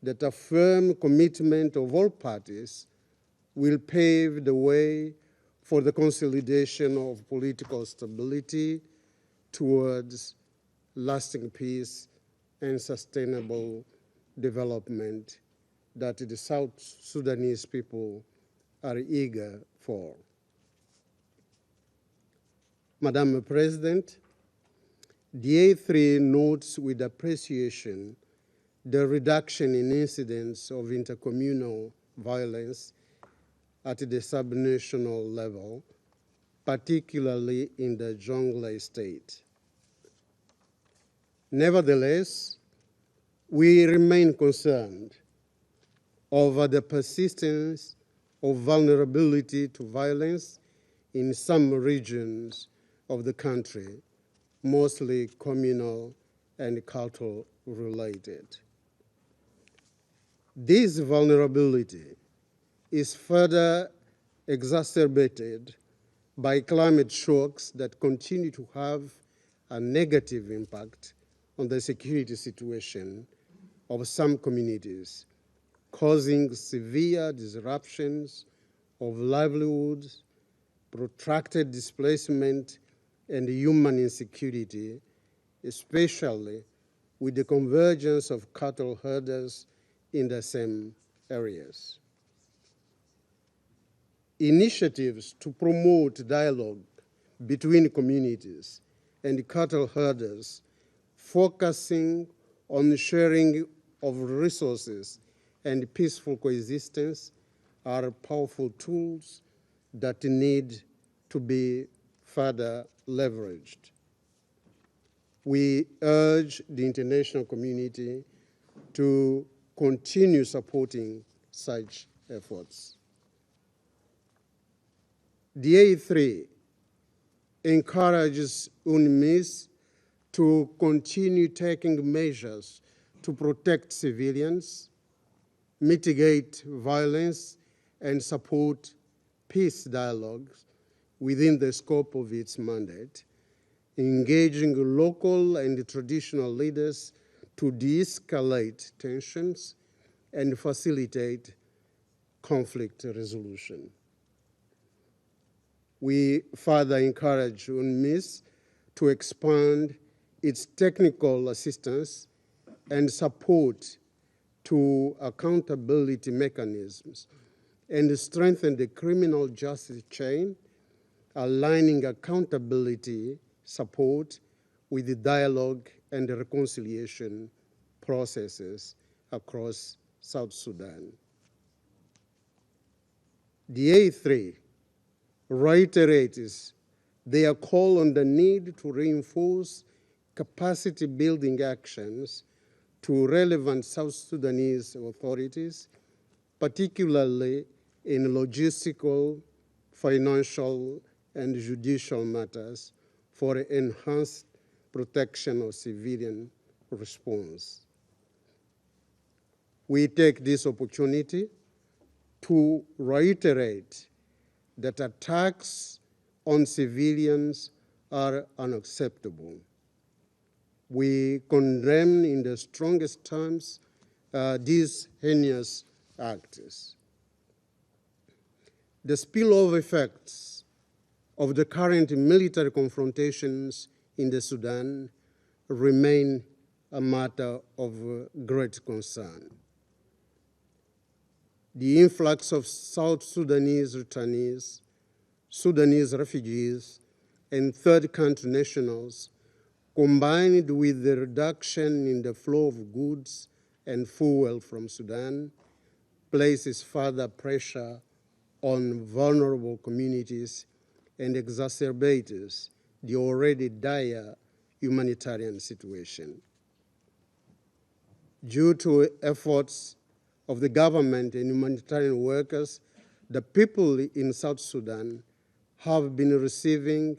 that a firm commitment of all parties will pave the way for the consolidation of political stability towards lasting peace and sustainable development that the South Sudanese people are eager for. Madam President, DA3 notes with appreciation the reduction in incidents of intercommunal violence at the subnational level, particularly in the Jonglei state. Nevertheless, we remain concerned over the persistence of vulnerability to violence in some regions of the country, mostly communal and cultural related. This vulnerability is further exacerbated by climate shocks that continue to have a negative impact on the security situation of some communities, causing severe disruptions of livelihoods, protracted displacement, and human insecurity, especially with the convergence of cattle herders in the same areas. Initiatives to promote dialogue between communities and cattle herders, focusing on sharing of resources and peaceful coexistence, are powerful tools that need to be further leveraged. We urge the international community to continue supporting such efforts. DA3 encourages UNMISS to continue taking measures to protect civilians, mitigate violence, and support peace dialogues within the scope of its mandate, engaging local and traditional leaders to de-escalate tensions and facilitate conflict resolution. We further encourage UNMISS to expand its technical assistance and support to accountability mechanisms and strengthen the criminal justice chain, aligning accountability support with the dialogue and the reconciliation processes across South Sudan. DA3 reiterates their call on the need to reinforce capacity building actions to relevant South Sudanese authorities, particularly in logistical, financial, and judicial matters for enhanced protection of civilian response. We take this opportunity to reiterate that attacks on civilians are unacceptable. We condemn in the strongest terms these heinous acts. The spillover effects of the current military confrontations in the Sudan remain a matter of great concern. The influx of South Sudanese returnees, Sudanese refugees, and third country nationals, combined with the reduction in the flow of goods and fuel from Sudan, places further pressure on vulnerable communities and exacerbates the already dire humanitarian situation. Due to efforts of the government and humanitarian workers, the people in South Sudan have been receiving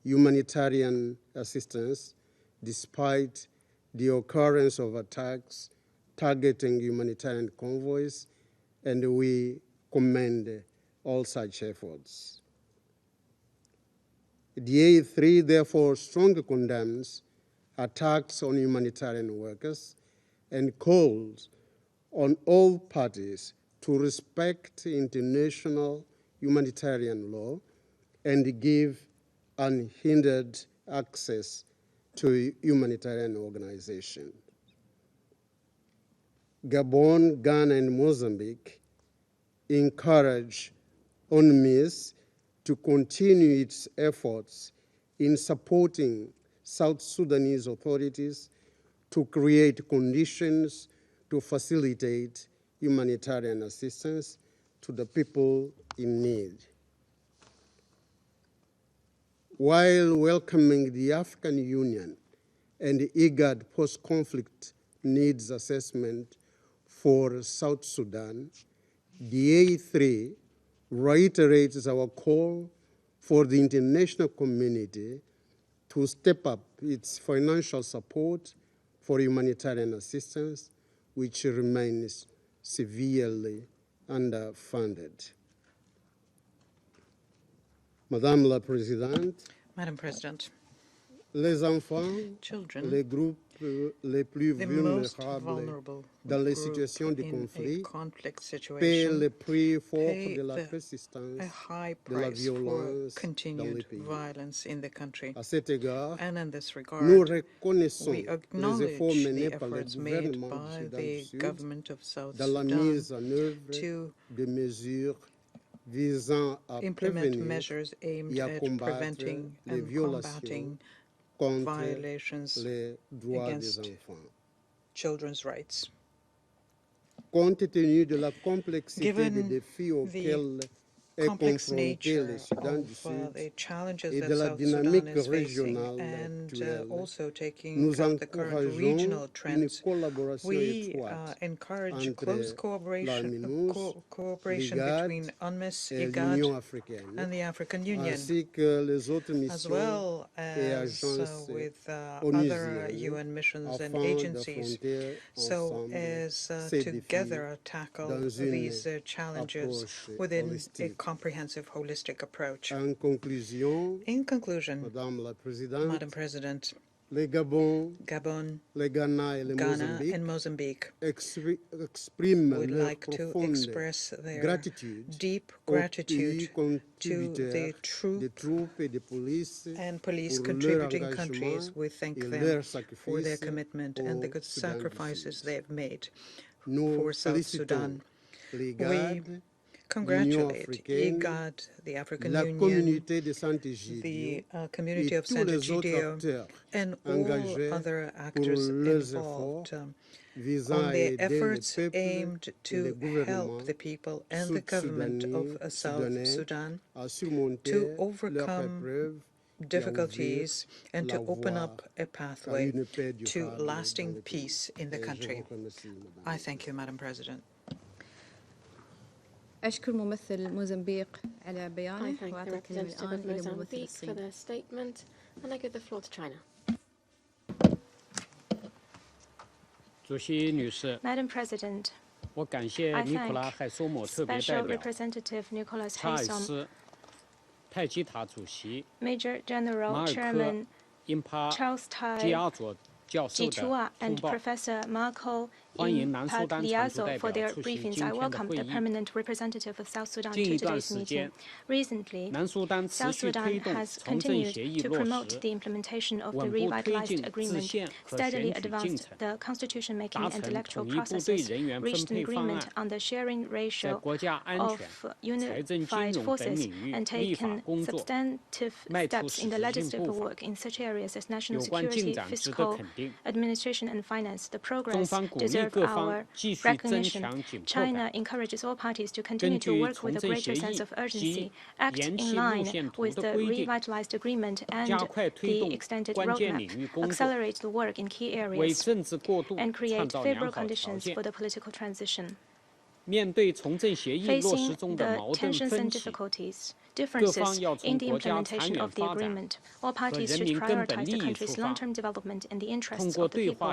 humanitarian assistance despite the occurrence of attacks targeting humanitarian convoys, and we commend all such efforts. The A3 therefore strongly condemns attacks on humanitarian workers and calls on all parties to respect international humanitarian law and give unhindered access to humanitarian organizations. Gabon, Ghana, and Mozambique encourage UNMISS to continue its efforts in supporting South Sudanese authorities to create conditions to facilitate humanitarian assistance to the people in need. While welcoming the African Union and the IGAD post-conflict needs assessment for South Sudan, the A3 reiterates our call for the international community to step up its financial support for humanitarian assistance, which remains severely underfunded. Madame la Présidente, Madam President, les enfants, children, les groupes les plus the most vulnérables vulnerable dans les group situations de in conflit a conflict paient situation le prix fort pay de la a persistance high de la price for violence dans le continued pays. violence in the country. À cet égard, And in this nous regard, reconnaissons we les acknowledge efforts menés the par le efforts made gouvernement du by Soudan du the Sud government of South dans la Sudan mise en œuvre to de mesures visant à implement prévenir measures aimed et à at combattre preventing les and violations combating contre violations les droits des against enfants. children's rights. Compte tenu de la complexité des Given défis auxquels est complex confronté le nature Soudan du of Sud the challenges et that de la South Sudan dynamique is facing, régionale and actuelle, also taking nous account the current encourageons regional une trends, collaboration we étroite encourage entre close la MINUS, cooperation l'IGAD between UNMISS, et IGAD, l'Union africaine, and the African Union, ainsi que les autres as missions well et as agences with other onusiennes UN missions and afin agencies, d'affronter so ensemble as ces défis together tackle dans une these challenges approche within a holistique. comprehensive, holistic approach. En conclusion, In conclusion, Madame la Présidente, Madam President, le Gabon, Gabon, le Ghana et le Ghana, Mozambique and Mozambique expriment would leur like to profonde express their gratitude deep aux pays gratitude to the contributeurs de troupes et de police and police pour leur contributing engagement countries. We thank et them leur for their sacrifice commitment and the au good Soudan du sacrifices Sud. they have made Nous for South félicitons Sudan. l'IGAD, Congratulate africaine, IGAD, the African la Union, communauté de Sant'Egidio the community et of tous les autres Sant'Egidio, acteurs and all engagés other pour actors leurs involved efforts visant on à their aider le efforts peuple aimed et le to gouvernement help the people and the government of South soudanais Sudan à surmonter to leurs overcome épreuves et à ouvrir difficulties and la to open voie up a à pathway une paix to durable dans lasting le pays. peace in the Et je country. vous remercie, Madame. I thank you, Madam President. أشكر ممثل موزمبيق على I بيانه thank the وأعطي الكلمة representative الآن of إلى ممثل Mozambique for الصين. their statement, and I give the floor to China. Madam President, 我感谢 I 尼古拉 thank 海索姆特别代 Special 表 Representative Nicholas 查尔 Haysom 斯 Major General Chairman Charles Tai Jitua and Professor Marco Impagliazzo for their briefings. I welcome the permanent representative of South Sudan to today's meeting. Recently, South Sudan has continued to promote the implementation of the revitalized agreement, steadily advanced the constitution-making and electoral processes, reached an agreement on the sharing ratio of unified forces, and taken substantive steps in the legislative work in such areas as national security, fiscal administration, and finance. The progress deserves our recognition. China encourages all parties to continue to work with a greater sense of urgency, act in line with the revitalized agreement and the extended roadmap, accelerate the work in key areas, and create favorable conditions for the political transition. Facing the tensions and difficulties, differences in the implementation of the agreement, all parties should prioritize the country's long-term development and the interests of the people,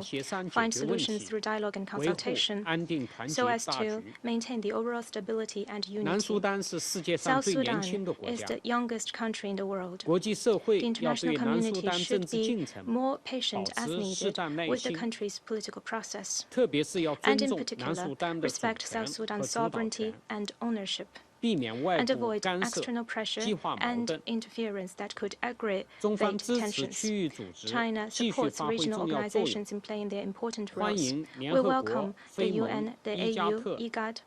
find solutions through dialogue and consultation, so as to maintain the overall stability and unity. South Sudan is the youngest country in the world. The international community should be more patient as needed with the country's political process, and in particular, respect South Sudan's sovereignty and ownership, and avoid external pressure and interference that could aggravate tensions. China supports regional organizations in playing their important roles. We welcome the UN, the AU, IGAD,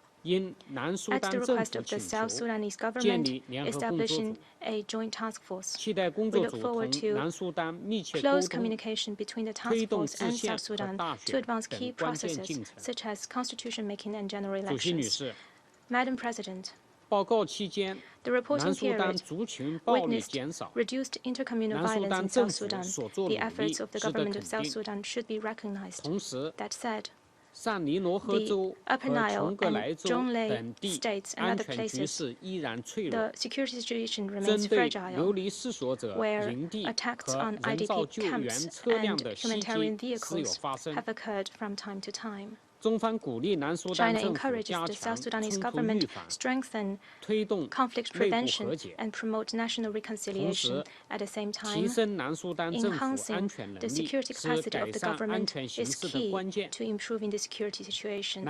at the request of the South Sudanese government, establishing a joint task force. We look forward to close communication between the task force and South Sudan to advance key processes such as constitution making and general elections. Madam President, the reporting period witnessed reduced intercommunal violence in South Sudan. The efforts of the government of South Sudan should be recognized. That said, the Upper Nile and Jonglei states and other places, the security situation remains fragile, where attacks on IDP camps and humanitarian vehicles have occurred from time to time. China encourages the South Sudanese government to strengthen conflict prevention and promote national reconciliation. At the same time, enhancing the security capacity of the government is key to improving the security situation.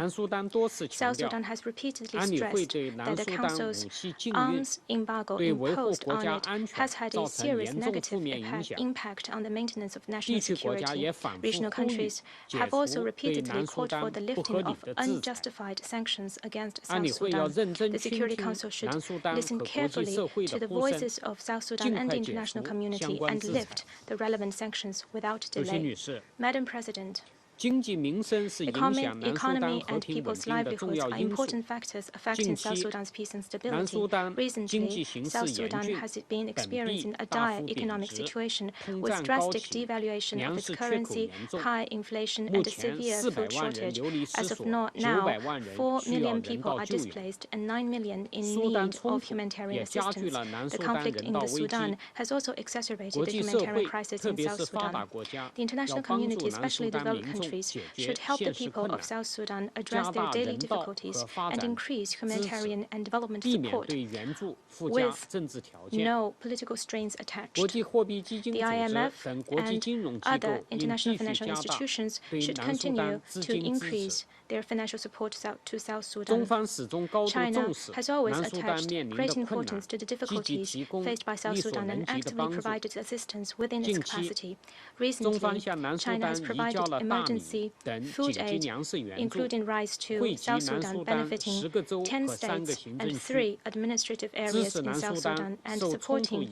South Sudan has repeatedly stressed that the Council's arms embargo imposed on it has had a serious negative impact on the maintenance of national security. Regional countries have also repeatedly called for the lifting of unjustified sanctions against South Sudan. The Security Council should listen carefully to the voices of South Sudan and the international community and lift the relevant sanctions without delay. Madam President, economy and people's livelihoods are important factors affecting South Sudan's peace and stability. Recently, South Sudan has been experiencing a dire economic situation with drastic devaluation of its currency, high inflation, and a severe food shortage. As of now, 4 million people are displaced and 9 million in need of humanitarian assistance. The conflict in the Sudan has also exacerbated the humanitarian crisis in South Sudan. The international community, especially developed countries, should help the people of South Sudan address their daily difficulties and increase humanitarian and development support with no political strings attached. The IMF and other international financial institutions should continue to increase their financial support to South Sudan. China has always attached great importance to the difficulties faced by South Sudan and actively provided assistance within its capacity. Recently, China has provided emergency food aid, including rice to South Sudan, benefiting 10 states and 3 administrative areas in South Sudan, and supporting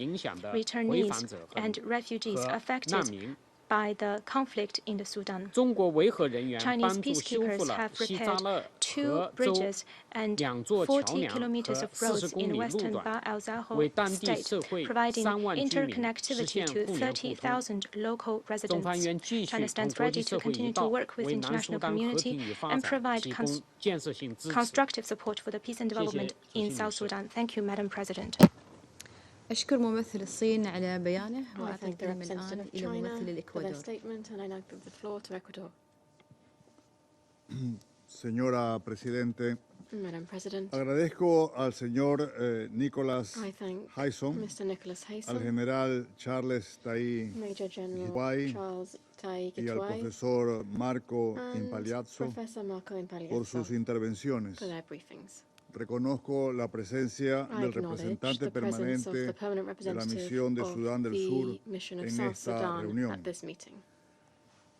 returnees and refugees affected by the conflict in the Sudan. Chinese peacekeepers have repaired 2 bridges and 40 kilometers of roads in western Bahr el-Zahor state, providing interconnectivity to 30,000 local residents. China stands ready to continue to work with the international community and provide constructive support for the peace and development in South Sudan. Thank you, Madam President. أشكر ممثل الصين على بيانه وأعطي الكلمة الآن إلى ممثل الإكوادور. Señora Presidente, Madam President, agradezco al señor Nicholas I thank Haysom, Mr. Nicholas al Haysom, general Charles Taí Major General Gitwai Charles Tai y al Gitwai, profesor Marco and Impaliazzo Professor Marco por Impaliazzo sus intervenciones. for their briefings. Reconozco la presencia I del acknowledge representante the presence of permanente the permanent de la representative misión de of Sudán del Sur the mission of en South esta Sudan reunión. at this meeting.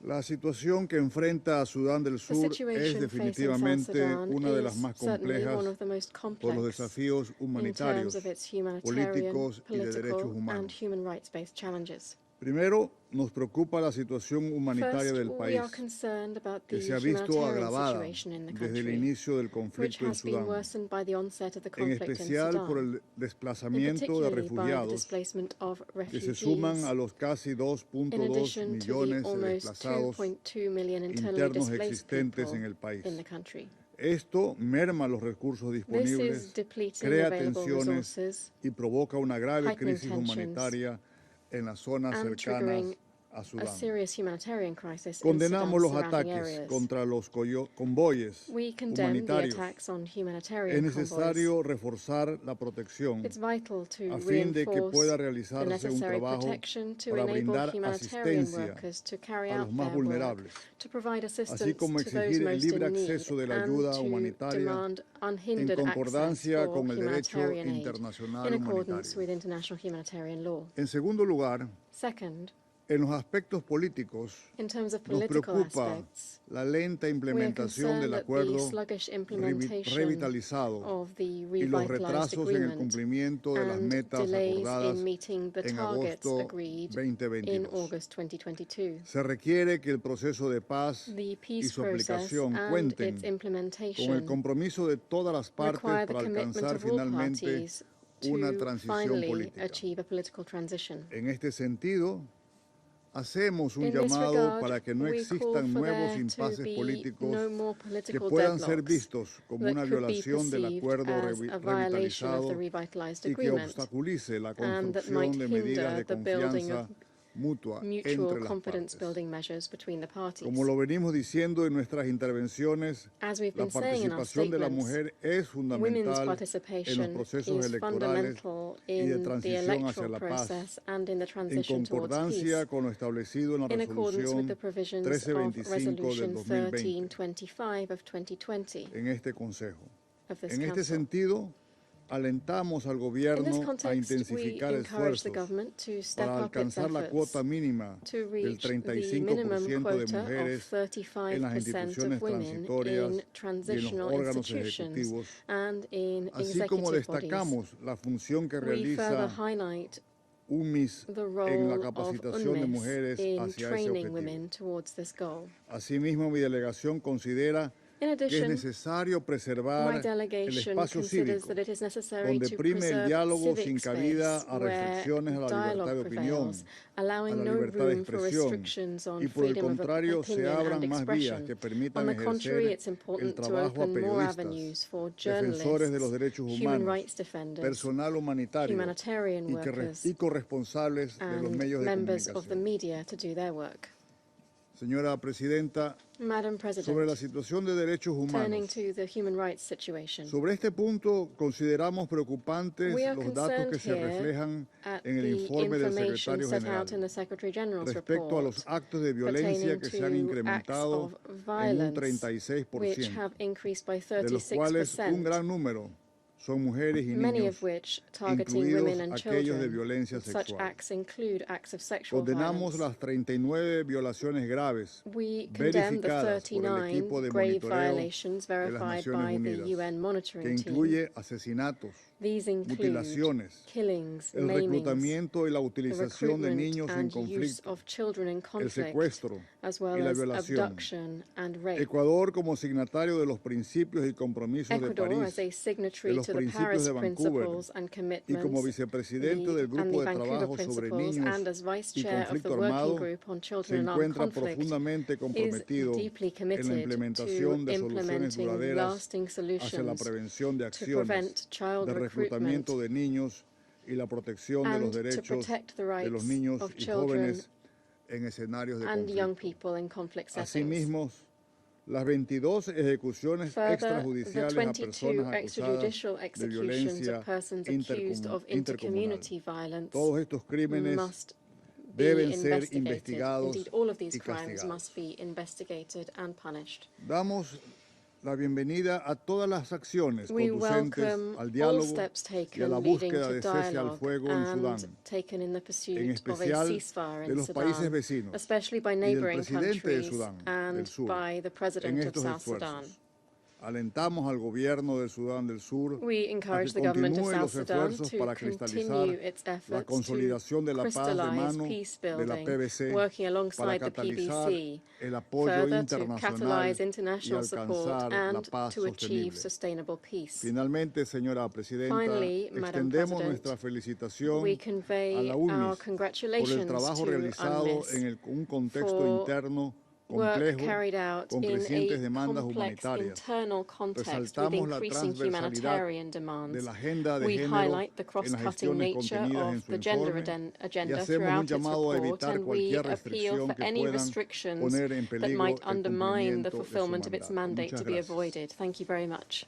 La situación que enfrenta a Sudán del Sur es situation definitivamente facing South Sudan una de is las más certainly complejas one of the most por los complex desafíos in humanitarios, terms of its humanitarian, políticos y de derechos political, and humanos. human rights-based challenges. Primero, nos preocupa la situación humanitaria First, del we país, are concerned about the que se ha visto humanitarian agravada situation in the desde el country, inicio del which conflicto en has been Sudán, worsened by the onset of the en conflict in especial por Sudan, el and desplazamiento de particularly by the refugiados displacement of que se refugees, suman a los casi in 2.2 addition to the millones de almost desplazados 2.2 million internally internos displaced existentes people en el país. in the country. Esto merma los recursos This is disponibles, depleting crea available tensiones resources, y provoca una grave heightening crisis tensions, humanitaria en las zonas and cercanas triggering a a Sudán. serious humanitarian crisis in Condenamos Sudan's los surrounding ataques areas. contra los convoyes We condemn the humanitarios. attacks on Es humanitarian convoys. necesario reforzar la protección It's vital to a fin de que reinforce pueda the realizarse un necessary trabajo protection to para enable brindar humanitarian asistencia workers to carry a los out más their work, vulnerables, to provide así assistance como to those exigir el most libre in need, acceso de la and ayuda to humanitaria demand en unhindered access concordancia for con el derecho humanitarian aid internacional in accordance humanitario. with international humanitarian law. En segundo lugar, Second, en los aspectos políticos, in terms of nos political preocupa aspects, la lenta we are implementación concerned del that the acuerdo sluggish implementation revitalizado of the y los revitalized retrasos en el agreement cumplimiento de las and metas delays acordadas in meeting the en targets agosto agreed 2022. in August 2022. Se requiere que el proceso de paz The y peace su process aplicación and cuenten its con el implementation compromiso de todas las partes require the para commitment alcanzar of all finalmente parties una to transición finally política. achieve a political transition. En este sentido, hacemos un In this llamado regard, para que no we call existan for nuevos there to impases be políticos no more que political puedan ser deadlocks vistos como that una could be violación del perceived acuerdo as a violation of revitalizado the revitalized y que agreement obstaculice la and that might construcción de medidas hinder de the building confianza of mutua mutual entre las confidence partes. building measures between the parties. Como lo venimos diciendo en nuestras intervenciones, As we've la been saying in our participación de la statements, mujer es women's fundamental en los participation procesos is electorales fundamental y de in the transición hacia electoral la paz, process and in the en transition towards concordancia peace, con lo establecido en la in accordance with resolución the provisions of 1325 del Resolution 2020 1325 of 2020 en este Consejo. of this En este Council. sentido, alentamos al In this gobierno a context, we intensificar encourage the esfuerzos government to step para up its alcanzar la efforts cuota mínima to del reach the minimum 35% de quota of mujeres en las 35% instituciones of women transitorias in y en los transitional órganos institutions ejecutivos, and in así como executive bodies. destacamos la función que We further realiza highlight UMIS the en role la of capacitación de UNMIS mujeres in hacia ese training objetivo. women towards this goal. Asimismo, mi delegación considera In que es addition, necesario my preservar el delegation espacio considers cívico, that it is necessary donde to prime el preserve diálogo civic sin cabida space a where restricciones a la libertad de dialogue opinión, prevails, a allowing la no libertad de room for expresión, restrictions on y por el freedom of contrario se opinion and abran más vías expression. que On permitan the contrary, ejercer it's el important to trabajo a open more periodistas, avenues for defensores de los journalists, derechos human humanos, rights defenders, personal humanitario humanitarian workers, y corresponsables de los and medios de members of the comunicación. media to do their work. Señora Presidenta, Madam sobre la President, situación de derechos turning humanos, to the human rights situation. sobre este punto consideramos preocupantes We are los datos que concerned se here reflejan at en el the informe del information secretario set out in general the Secretary General's respecto a los report actos de violencia pertaining que se han to acts incrementado of en un violence, which 36%, have increased by de los cuales un 36%, gran número son mujeres y many niños, of which targeting incluidos women and aquellos de children. violencia Such sexual. acts include acts of sexual Condenamos violence. las 39 violaciones graves We condemn the verificadas por el 39 equipo de grave monitoreo violations de las verified Naciones by the Unidas, UN que monitoring team. incluye asesinatos, These include mutilaciones, killings, el maimings, reclutamiento y la the utilización de recruitment niños en and use conflicto, of children in el conflict, secuestro as y well la as violación. abduction and rape. Ecuador, como signatario de los principios y compromisos de Ecuador, as a París, de signatory los to the principios Paris de Vancouver Principles and y commitments, como vicepresidente del and Grupo the de Vancouver Trabajo sobre Principles, Niños and as vice y chair of the Conflicto Working Armado, Group on se Children and Armed encuentra Conflict, profundamente is comprometido deeply en la committed to implementación de soluciones implementing duraderas lasting hacia la solutions prevención de to acciones prevent child de recruitment reclutamiento de niños y la protección de los and to derechos protect the de los rights niños of y children jóvenes en escenarios de and young conflicto. people in conflict settings. Asimismo, Las 22 ejecuciones extrajudiciales a personas acusadas de violencia intercomunal. Todos estos crímenes deben ser investigados y castigados. Damos la bienvenida a todas las acciones conducentes al diálogo y a la búsqueda de cese al fuego en Sudán, en especial de los países vecinos y del presidente de Sudán del Sur en estos esfuerzos. Alentamos al gobierno del Sudán del Sur a que continúe los esfuerzos para cristalizar la consolidación de la paz de mano de la PBC para catalizar el apoyo internacional y alcanzar la paz sostenible. Finalmente, señora Presidenta, extendemos nuestra felicitación a la UNMIS por el trabajo realizado en un contexto interno complejo, con crecientes demandas humanitarias. Resaltamos la transversalidad de la agenda de género en las gestiones contenidas en su informe y hacemos un llamado a evitar cualquier restricción que puedan poner en peligro el cumplimiento de su mandato. Muchas gracias.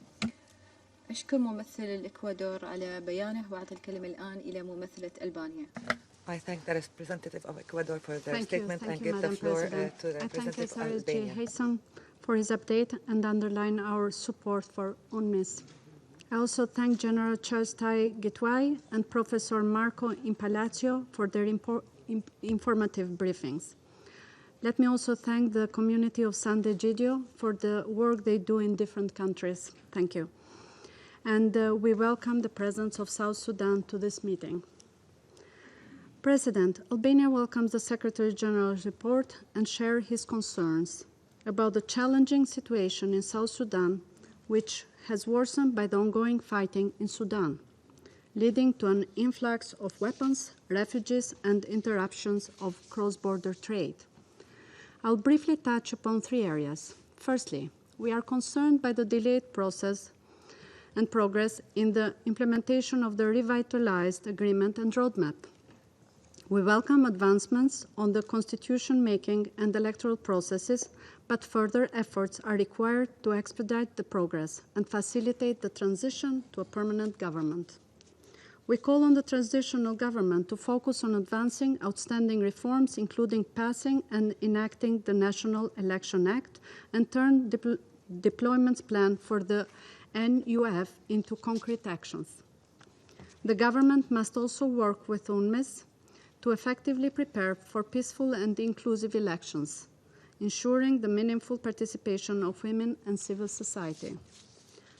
أشكر ممثل الإكوادور على بيانه وأعطي الكلمة الآن إلى ممثلة ألبانيا. I thank the representative of Ecuador for their statement and give the floor to the representative of Albania. I thank for his update and underline our support for UNMISS. I also thank General Charles Tai Gitwai and Professor Marco Impalazzo for their informative briefings. Let me also thank the community of Sant'Egidio for the work they do in different countries. Thank you. And we welcome the presence of South Sudan to this meeting. President, Albania welcomes the Secretary General's report and shares his concerns about the challenging situation in South Sudan, which has worsened by the ongoing fighting in Sudan, leading to an influx of weapons, refugees, and interruptions of cross-border trade. I'll briefly touch upon three areas. Firstly, we are concerned by the delayed process and progress in the implementation of the revitalized agreement and roadmap. We welcome advancements on the constitution-making and electoral processes, but further efforts are required to expedite the progress and facilitate the transition to a permanent government. We call on the transitional government to focus on advancing outstanding reforms, including passing and enacting the National Election Act, and turn deployments plan for the NUF into concrete actions. The government must also work with UNMISS to effectively prepare for peaceful and inclusive elections, ensuring the meaningful participation of women and civil society.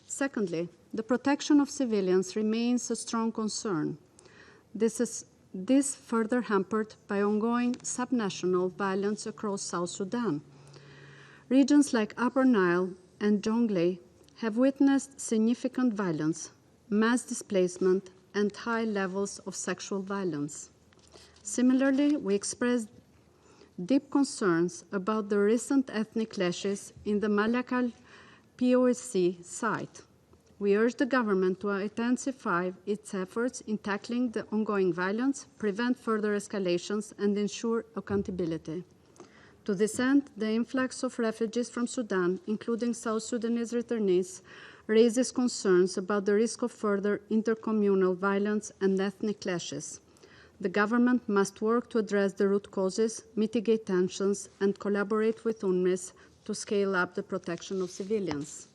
Secondly, the protection of civilians remains a strong concern. This is further hampered by ongoing subnational violence across South Sudan. Regions like Upper Nile and Jonglei have witnessed significant violence, mass displacement, and high levels of sexual violence. Similarly, we express deep concerns about the recent ethnic clashes in the Malakal POSC site. We urge the government to intensify its efforts in tackling the ongoing violence, prevent further escalations, and ensure accountability. To this end, the influx of refugees from Sudan, including South Sudanese returnees, raises concerns about the risk of further intercommunal violence and ethnic clashes. The government must work to address the root causes, mitigate tensions, and collaborate with UNMISS to scale up the protection of civilians.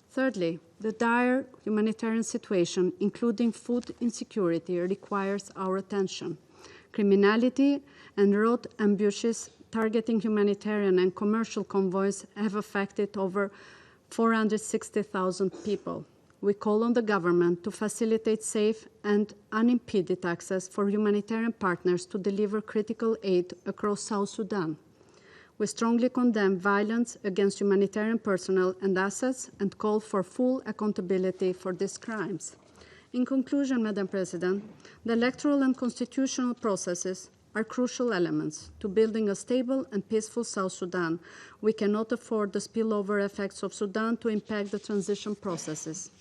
Thirdly, the dire humanitarian situation, including food insecurity, requires our attention. Criminality and road ambushes targeting humanitarian and commercial convoys have affected over 460,000 people. We call on the government to facilitate safe and unimpeded access for humanitarian partners to deliver critical aid across South Sudan. We strongly condemn violence against humanitarian personnel and assets and call for full accountability for these crimes. In conclusion, Madam President, the electoral and constitutional processes are crucial elements to building a stable and peaceful South Sudan. We cannot afford the spillover effects of Sudan to impact the transition processes.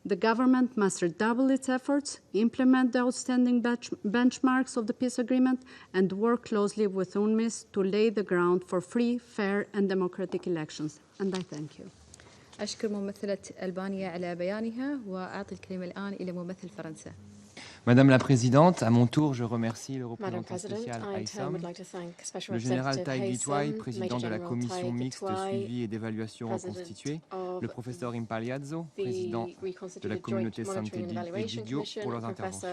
The government must redouble its efforts, implement the outstanding benchmarks of the peace agreement, and work closely with UNMISS to lay the ground for free, fair, and democratic elections. And I thank you. أشكر ممثلة ألبانيا على بيانها وأعطي الكلمة الآن إلى ممثل فرنسا. Madame la Présidente, à mon tour, je remercie le représentant spécial Aïssam, le général Taï Gitouai, président de la commission mixte de suivi et d'évaluation reconstituée, le professeur Impaliazzo, président de la communauté Sant'Egidio, pour leurs interventions.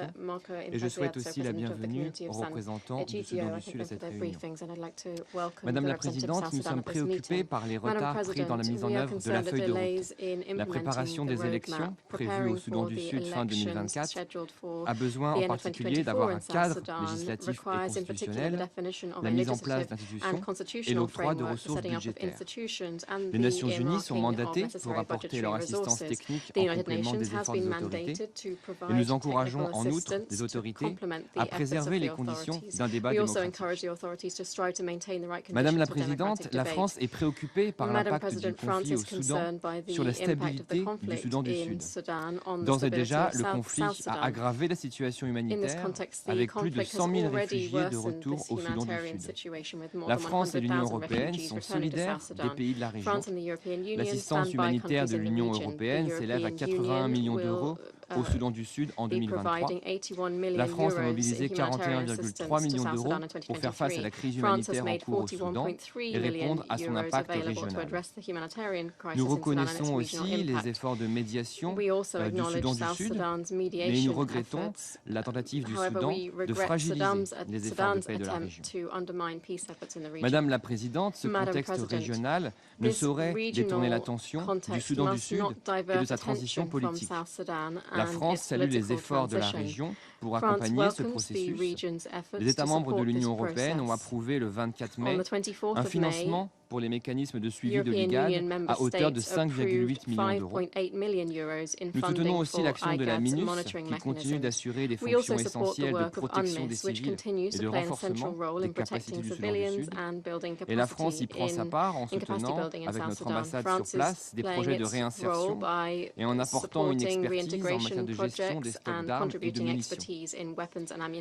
Et je souhaite aussi la bienvenue aux représentants du Soudan du Sud à cette réunion. Madame la Présidente, nous sommes préoccupés par les retards pris dans la mise en œuvre de la feuille de route. La préparation des élections, prévues au Soudan du Sud fin 2024, a besoin en particulier d'avoir un cadre législatif et constitutionnel, la mise en place d'institutions et l'octroi de ressources budgétaires. Les Nations Unies sont mandatées pour apporter leur assistance technique en complément des efforts des autorités et nous encourageons en outre les autorités à préserver les conditions d'un débat démocratique. Madame la Présidente, la France est préoccupée par l'impact du conflit au Soudan sur la stabilité du Soudan du Sud. D'ores et déjà, le conflit a aggravé la situation humanitaire avec plus de 100 000 réfugiés de retour au Soudan du Sud. La France et l'Union européenne sont solidaires des pays de la région. L'assistance humanitaire de l'Union européenne s'élève à 81 millions d'euros au Soudan du Sud en 2023. La France a mobilisé 41,3 millions d'euros pour faire face à la crise humanitaire en cours au Soudan et répondre à son impact régional. Nous reconnaissons aussi les efforts de médiation du Soudan du Sud, mais nous regrettons la tentative du Soudan de fragiliser les efforts de paix de la région. Madame la Présidente, ce contexte régional ne saurait détourner l'attention du Soudan du Sud et de sa transition politique. La France salue les efforts de la région pour accompagner ce processus. Les États membres de l'Union européenne ont approuvé le 24 mai un financement pour les mécanismes de suivi de l'IGAD à hauteur de 5,8 millions d'euros. Nous soutenons aussi l'action de la MINUS qui continue d'assurer des fonctions essentielles de protection des civils et de renforcement des capacités du Soudan du Sud. Et la France y prend sa part en soutenant, avec notre ambassade sur place, des projets de réinsertion et en apportant une expertise en matière de gestion des stocks d'armes et de munitions.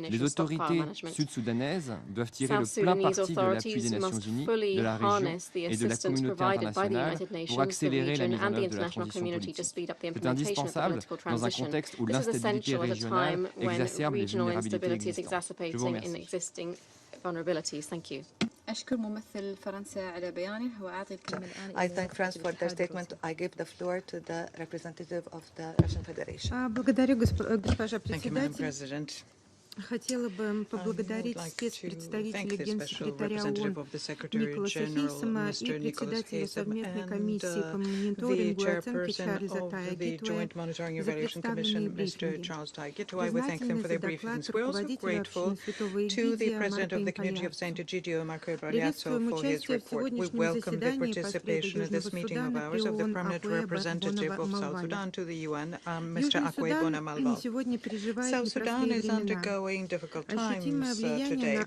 Les autorités sud-soudanaises doivent tirer le plein parti de l'appui des Nations Unies, de la région et de la communauté internationale pour accélérer la mise en œuvre de la transition politique. C'est indispensable dans un contexte où l'instabilité régionale exacerbe les vulnérabilités existantes. Je vous remercie. أشكر ممثل فرنسا على بيانه وأعطي الكلمة الآن. I thank France for their statement. I give the floor to the representative of the Russian Federation. Благодарю, госпожа председатель. Хотела бы поблагодарить спецпредставителя Генсекретаря ООН Николаса Хейсама и председателя совместной комиссии по мониторингу и оценке Чарльза Тая Гитуэ за представленные брифинги. Признательны за доклад руководителя общины Святого Эгидия Марко Ипалиаццо. Приветствуем участие в сегодняшнем заседании посла Южного Судана при ООН Акуэ Бона сегодня переживает непростые времена. Difficult times today.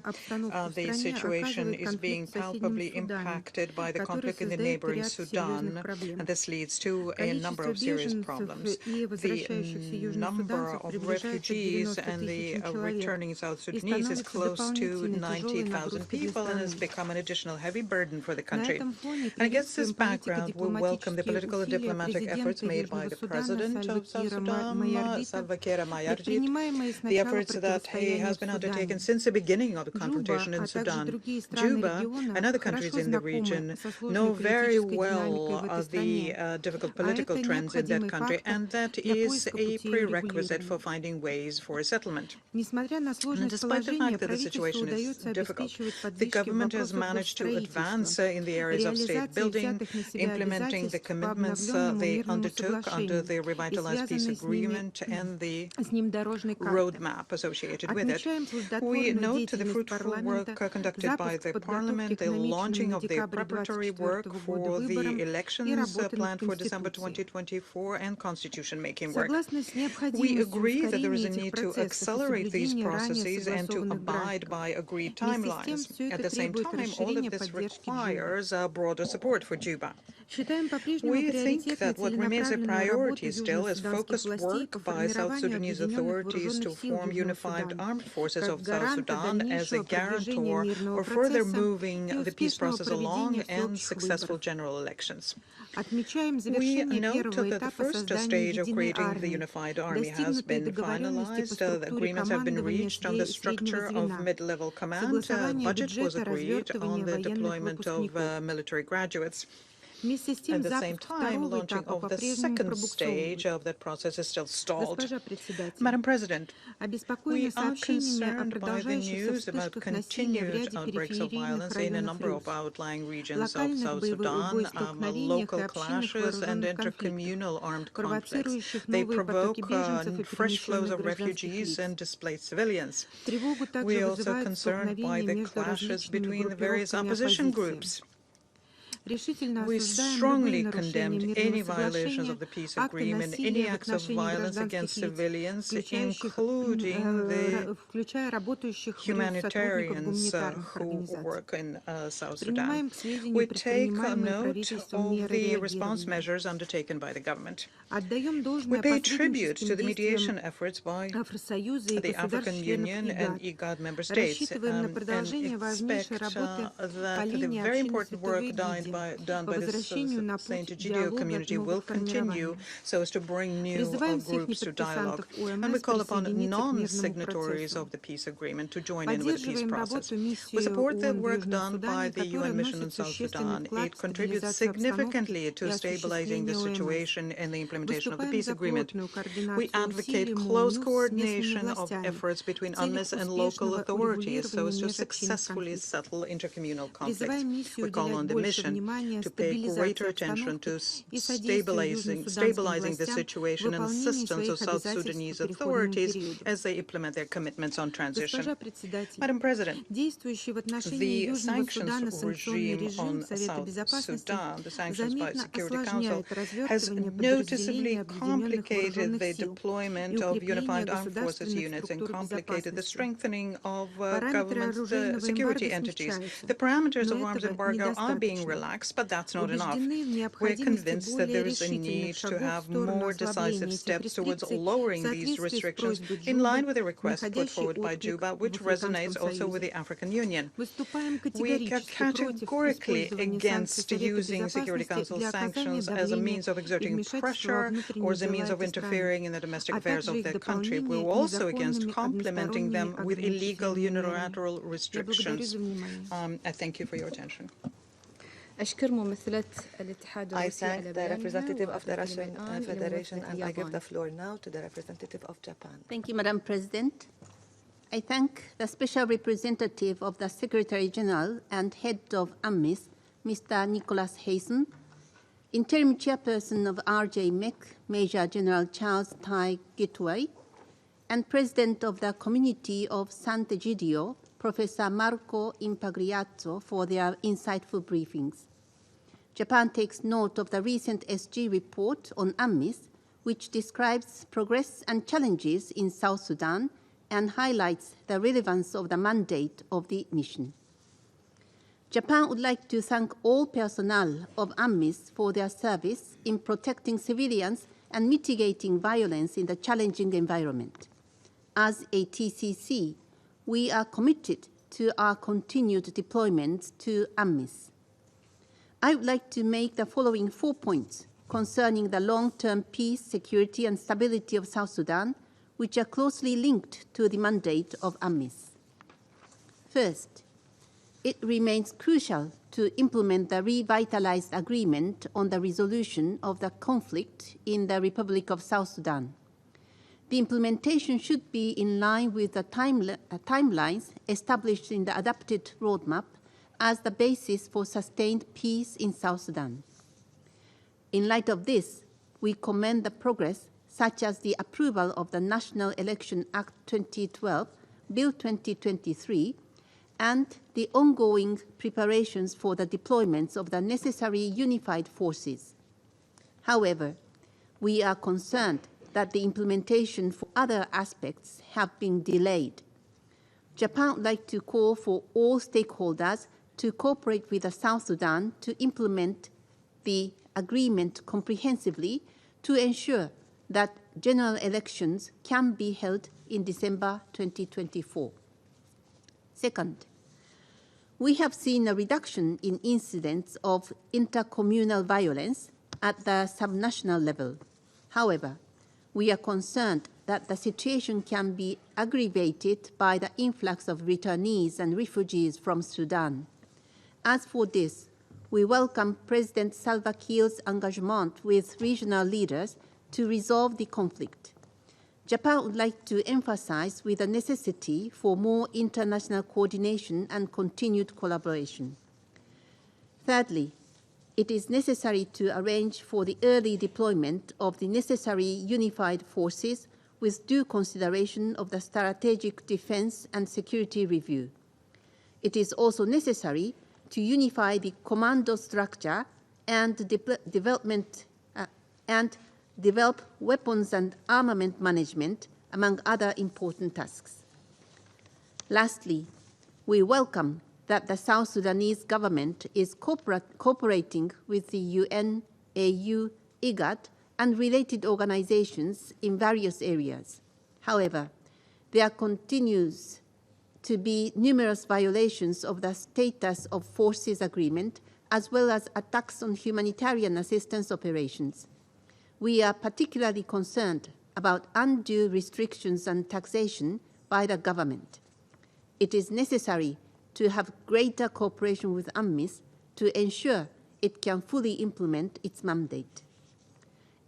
The situation is being palpably impacted by the conflict in the neighboring Sudan, and this leads to a number of serious problems. The number of refugees and the returning South Sudanese is close to 90,000 people and has become an additional heavy burden for the country. And against this background, we welcome the political and diplomatic efforts made by the President of South Sudan, Salva Kiir Mayardit, the efforts that he has been undertaken since the beginning of the confrontation in Sudan. Juba and other countries in the region know very well the difficult political trends in that country, and that is a prerequisite for finding ways for a settlement. And despite the fact that the situation is difficult, the government has managed to advance in the areas of state building, implementing the commitments they undertook under the revitalized peace agreement and the roadmap associated associated with it. We note the fruitful work conducted by the Parliament, the launching of the preparatory work for the elections planned for December 2024, and constitution-making work. We agree that there is a need to accelerate these processes and to abide by agreed timelines. At the same time, all of this requires broader support for Juba. We think that what remains a priority still is focused work by South Sudanese authorities to form unified armed forces of South Sudan as a guarantor of further moving the peace process along and successful general elections. We note that the first stage of creating the unified army has been finalized. The agreements have been reached on the structure of mid-level command. Budget was agreed on the deployment of military graduates. At the same time, launching of the second stage of that process is still stalled. Madam President, we are concerned by the news about continued outbreaks of violence in a number of outlying regions of South Sudan, local clashes and intercommunal armed conflicts. They provoke fresh flows of refugees and displaced civilians. We are also concerned by the clashes between the various opposition groups. We strongly condemned any violations of the peace agreement, any acts of violence against civilians, including the humanitarians who work in South Sudan. We take note of the response measures undertaken by the government. We pay tribute to the mediation efforts by the African Union and IGAD member states and expect that the very important work done by the St. Egidio community will continue so as to bring new groups to dialogue. And we call upon non-signatories of the peace agreement to join in with the peace process. We support the work done by the UN mission in South Sudan. It contributes significantly to stabilizing the situation and the implementation of the peace agreement. We advocate close coordination of efforts between UNMISS and local authorities so as to successfully settle intercommunal conflicts. We call on the mission to pay greater attention to stabilizing the situation and assistance of South Sudanese authorities as they implement their commitments on transition. Madam President, the sanctions regime on South Sudan, the sanctions by Security Council, has noticeably complicated the deployment of unified armed forces units and complicated the strengthening of government security entities. The parameters of arms embargo are being relaxed, but that's not enough. We're convinced that there is a need to have more decisive steps towards lowering these restrictions in line with the request put forward by Juba, which resonates also with the African Union. We are categorically against using Security Council sanctions as a means of exerting pressure or as a means of interfering in the domestic affairs of their country. We're also against complementing them with illegal unilateral restrictions. I thank you for your attention. I thank the representative of the Russian Federation, and I give the floor now to the representative of Japan. Thank you, Madam President. I thank the Special Representative of the Secretary General and Head of UNMISS, Mr. Nicholas Hayson, Interim Chairperson of RJ-MEC, Major General Charles Tai Gitway, and President of the Community of Sant'Egidio, Professor Marco Impagliazzo, for their insightful briefings. Japan takes note of the recent SG report on UNMISS, which describes progress and challenges in South Sudan and highlights the relevance of the mandate of the mission. Japan would like to thank all personnel of UNMISS for their service in protecting civilians and mitigating violence in the challenging environment. As a TCC, we are committed to our continued deployment to UNMISS. I would like to make the following 4 points concerning the long-term peace, security, and stability of South Sudan, which are closely linked to the mandate of UNMISS. First, it remains crucial to implement the revitalized agreement on the resolution of the conflict in the Republic of South Sudan. The implementation should be in line with the timelines established in the adopted roadmap as the basis for sustained peace in South Sudan. In light of this, we commend the progress, such as the approval of the National Election Act 2012, Bill 2023, and the ongoing preparations for the deployments of the necessary unified forces. However, we are concerned that the implementation for other aspects have been delayed. Japan would like to call for all stakeholders to cooperate with South Sudan to implement the agreement comprehensively to ensure that general elections can be held in December 2024. Second, we have seen a reduction in incidents of intercommunal violence at the subnational level. However, we are concerned that the situation can be aggravated by the influx of returnees and refugees from Sudan. As for this, we welcome President Salva Kiir's engagement with regional leaders to resolve the conflict. Japan would like to emphasize with the necessity for more international coordination and continued collaboration. Thirdly, it is necessary to arrange for the early deployment of the necessary unified forces with due consideration of the strategic defense and security review. It is also necessary to unify the commando structure and develop weapons and armament management, among other important tasks. Lastly, we welcome that the South Sudanese government is cooperating with the UN, AU, IGAD, and related organizations in various areas. However, there continues to be numerous violations of the status of forces agreement, as well as attacks on humanitarian assistance operations. We are particularly concerned about undue restrictions and taxation by the government. It is necessary to have greater cooperation with UNMISS to ensure it can fully implement its mandate.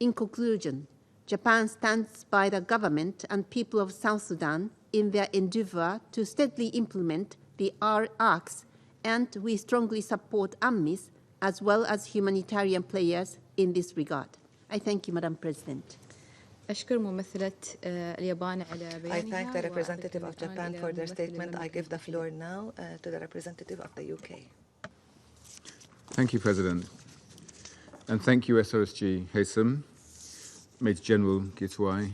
In conclusion, Japan stands by the government and people of South Sudan in their endeavor to steadily implement the RRCs, and we strongly support UNMISS as well as humanitarian players in this regard. I thank you, Madam President. أشكر ممثلة اليابان على بيانها. I thank the representative of Japan for their statement. I give the floor now to the representative of the UK. Thank you, President. And thank you, SRSG Haysom, Major General Gitwai,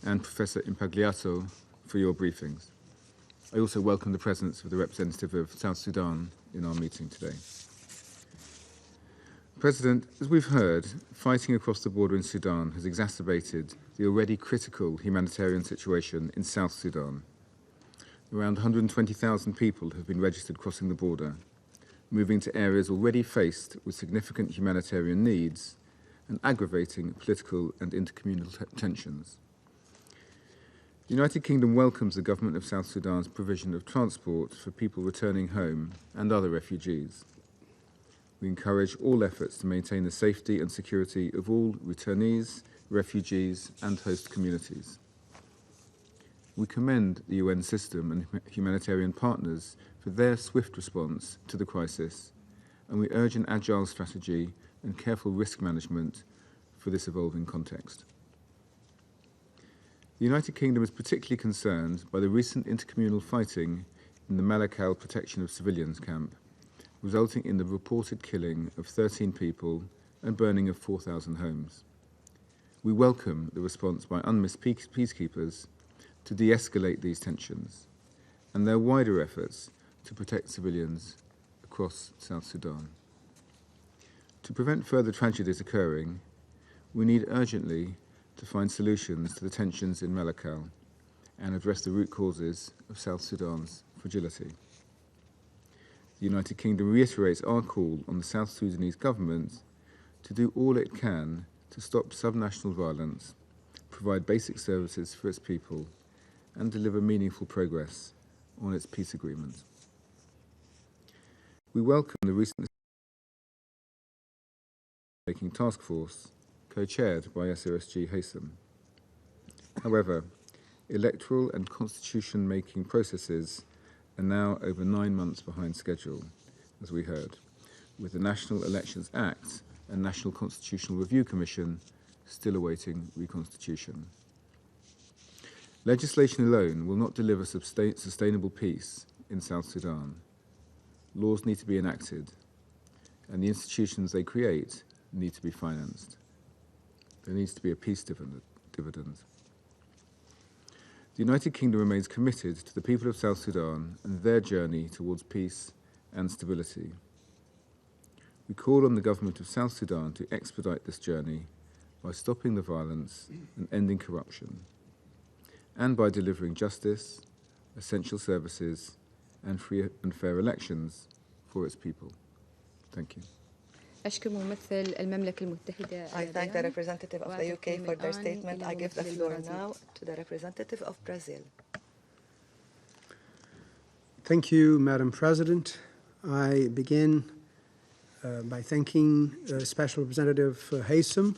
and Professor Impagliato for your briefings. I also welcome the presence of the representative of South Sudan in our meeting today. President, as we've heard, fighting across the border in Sudan has exacerbated the already critical humanitarian situation in South Sudan. Around 120,000 people have been registered crossing the border, moving to areas already faced with significant humanitarian needs and aggravating political and intercommunal tensions. The United Kingdom welcomes the government of South Sudan's provision of transport for people returning home and other refugees. We encourage all efforts to maintain the safety and security of all returnees, refugees, and host communities. We commend the UN system and humanitarian partners for their swift response to the crisis, and we urge an agile strategy and careful risk management for this evolving context. The United Kingdom is particularly concerned by the recent intercommunal fighting in the Malakal Protection of Civilians camp, resulting in the reported killing of 13 people and burning of 4,000 homes. We welcome the response by UNMISS peacekeepers to de-escalate these tensions and their wider efforts to protect civilians across South Sudan. To prevent further tragedies occurring, we need urgently to find solutions to the tensions in Malakal and address the root causes of South Sudan's fragility. The United Kingdom reiterates our call on the South Sudanese government to do all it can to stop subnational violence, provide basic services for its people, and deliver meaningful progress on its peace agreement. We welcome the recent task force, co-chaired by SRSG Haysom. However, electoral and constitution-making processes are now over 9 months behind schedule, as we heard, with the National Elections Act and National Constitutional Review Commission still awaiting reconstitution. Legislation alone will not deliver sustainable peace in South Sudan. Laws need to be enacted, and the institutions they create need to be financed. There needs to be a peace dividend. The United Kingdom remains committed to the people of South Sudan and their journey towards peace and stability. We call on the government of South Sudan to expedite this journey by stopping the violence and ending corruption, and by delivering justice, essential services, and free and fair elections for its people. Thank you. أشكر ممثل المملكة المتحدة. I thank the representative of the UK for their statement. I give the floor now to the representative of Brazil. Thank you, Madam President. I begin by thanking Special Representative Haysom,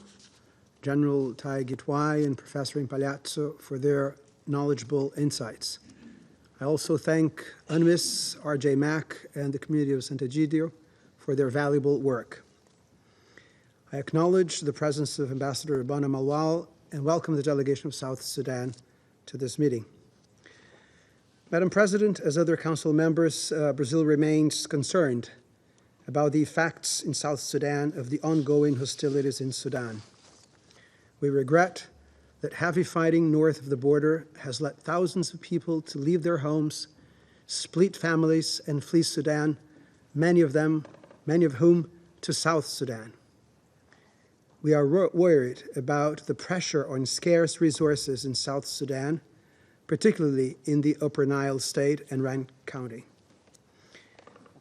General Tai Gitwai, and Professor Impaliazzo for their knowledgeable insights. I also thank UNMISS, RJ Mack, and the community of Sant'Egidio for their valuable work. I acknowledge the presence of Ambassador Ibana Malwal and welcome the delegation of South Sudan to this meeting. Madam President, as other Council members, Brazil remains concerned about the effects in South Sudan of the ongoing hostilities in Sudan. We regret that heavy fighting north of the border has led thousands of people to leave their homes, split families, and flee Sudan, many of whom to South Sudan. We are worried about the pressure on scarce resources in South Sudan, particularly in the Upper Nile State and Rand County.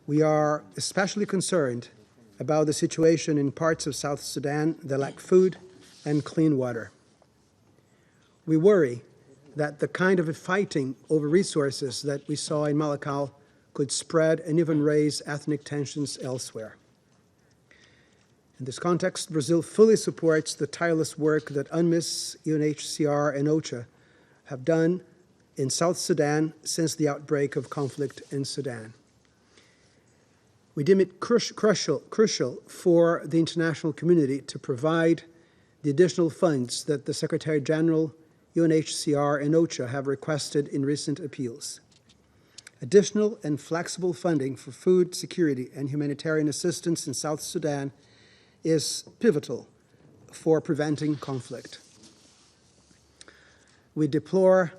We are especially concerned about the situation in parts of South Sudan that lack food and clean water. We worry that the kind of fighting over resources that we saw in Malakal could spread and even raise ethnic tensions elsewhere. In this context, Brazil fully supports the tireless work that UNMISS, UNHCR, and OCHA have done in South Sudan since the outbreak of conflict in Sudan. We deem it crucial for the international community to provide the additional funds that the Secretary General, UNHCR, and OCHA have requested in recent appeals. Additional and flexible funding for food security and humanitarian assistance in South Sudan is pivotal for preventing conflict. We deplore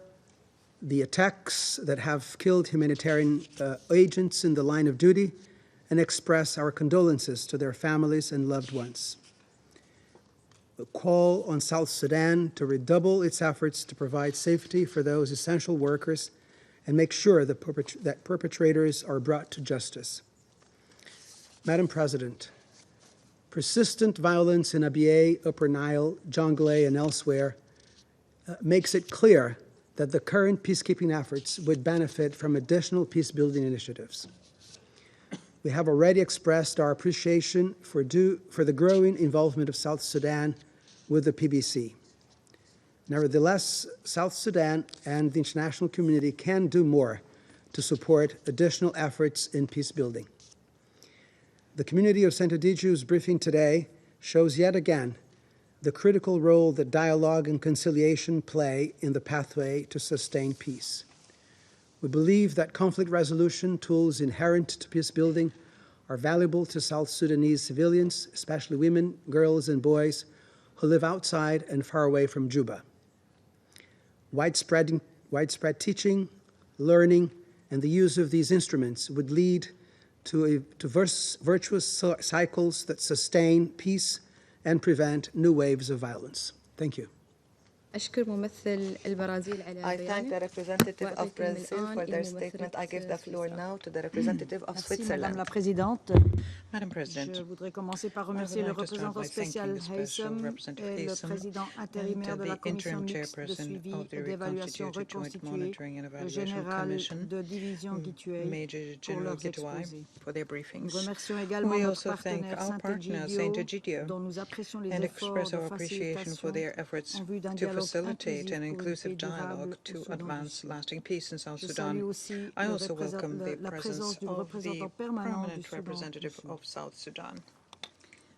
the attacks that have killed humanitarian agents in the line of duty and express our condolences to their families and loved ones. We call on South Sudan to redouble its efforts to provide safety for those essential workers and make sure that perpetrators are brought to justice. Madam President, persistent violence in Abyei, Upper Nile, Jonglei, and elsewhere makes it clear that the current peacekeeping efforts would benefit from additional peace-building initiatives. We have already expressed our appreciation for the growing involvement of South Sudan with the PBC. Nevertheless, South Sudan and the international community can do more to support additional efforts in peace-building. The community of Sant'Egidio's briefing today shows yet again the critical role that dialogue and conciliation play in the pathway to sustain peace. We believe that conflict resolution tools inherent to peace building are valuable to South Sudanese civilians, especially women, girls, and boys who live outside and far away from Juba. Widespread teaching, learning, and the use of these instruments would lead to virtuous cycles that sustain peace and prevent new waves of violence. Thank you. أشكر ممثل البرازيل على I thank the representative of Brazil for their statement. I give the floor now to the representative of Switzerland. Madam President, je voudrais commencer par remercier le représentant spécial Haysom et le président intérimaire de la commission mixte de suivi et d'évaluation reconstituée, le général de division Gitway, pour leurs exposés. Nous remercions également notre partenaire Sant'Egidio, dont nous apprécions les efforts de facilitation en vue d'un dialogue facilitate an inclusive dialogue to advance lasting peace in South Sudan. I also welcome the presence of the permanent representative of South Sudan.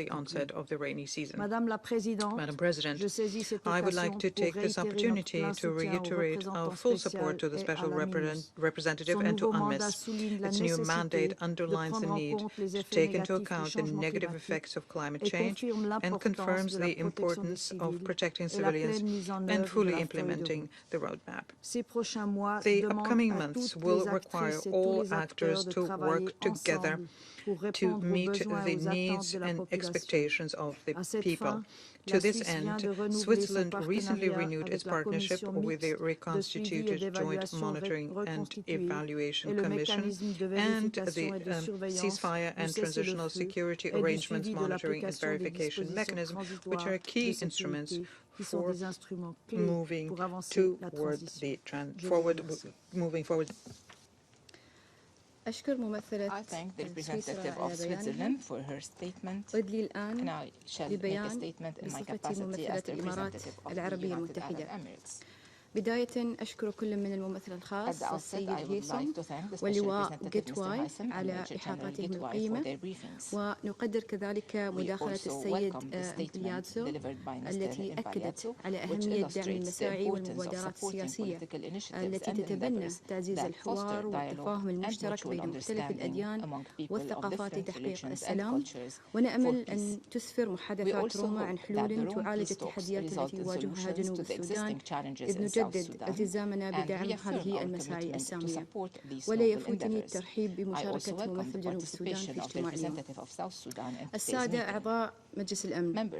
the onset of the rainy season. Madame President, I would like to take this opportunity to reiterate our full support to the Special Representative and to UNMISS. Its new mandate underlines the need to take into account the negative effects of climate change and confirms the importance of protecting civilians and fully implementing the roadmap. The upcoming months will require all actors to work together to meet the needs and expectations of the people. To this end, Switzerland recently renewed its partnership with the reconstituted Joint Monitoring and Evaluation Commission and the Ceasefire and Transitional Security Arrangements Monitoring and Verification Mechanism, which are key instruments for moving forward. I thank the representative of Switzerland for her statement, and I shall make a statement in my capacity as the representative of the United Arab Emirates. بداية أشكر كل من الممثل الخاص السيد هيثم واللواء جيتواي على إحاطتهم القيمة، ونقدر كذلك مداخلة السيد بلياتزو التي أكدت على أهمية دعم المساعي والمبادرات السياسية التي تتبنى تعزيز الحوار والتفاهم المشترك بين مختلف الأديان والثقافات لتحقيق السلام، ونأمل أن تسفر محادثات روما عن حلول تعالج التحديات التي يواجهها جنوب السودان، إذ نجدد التزامنا بدعم هذه المساعي السامية. ولا يفوتني الترحيب بمشاركة ممثل جنوب السودان في اجتماع اليوم. السادة أعضاء مجلس الأمن،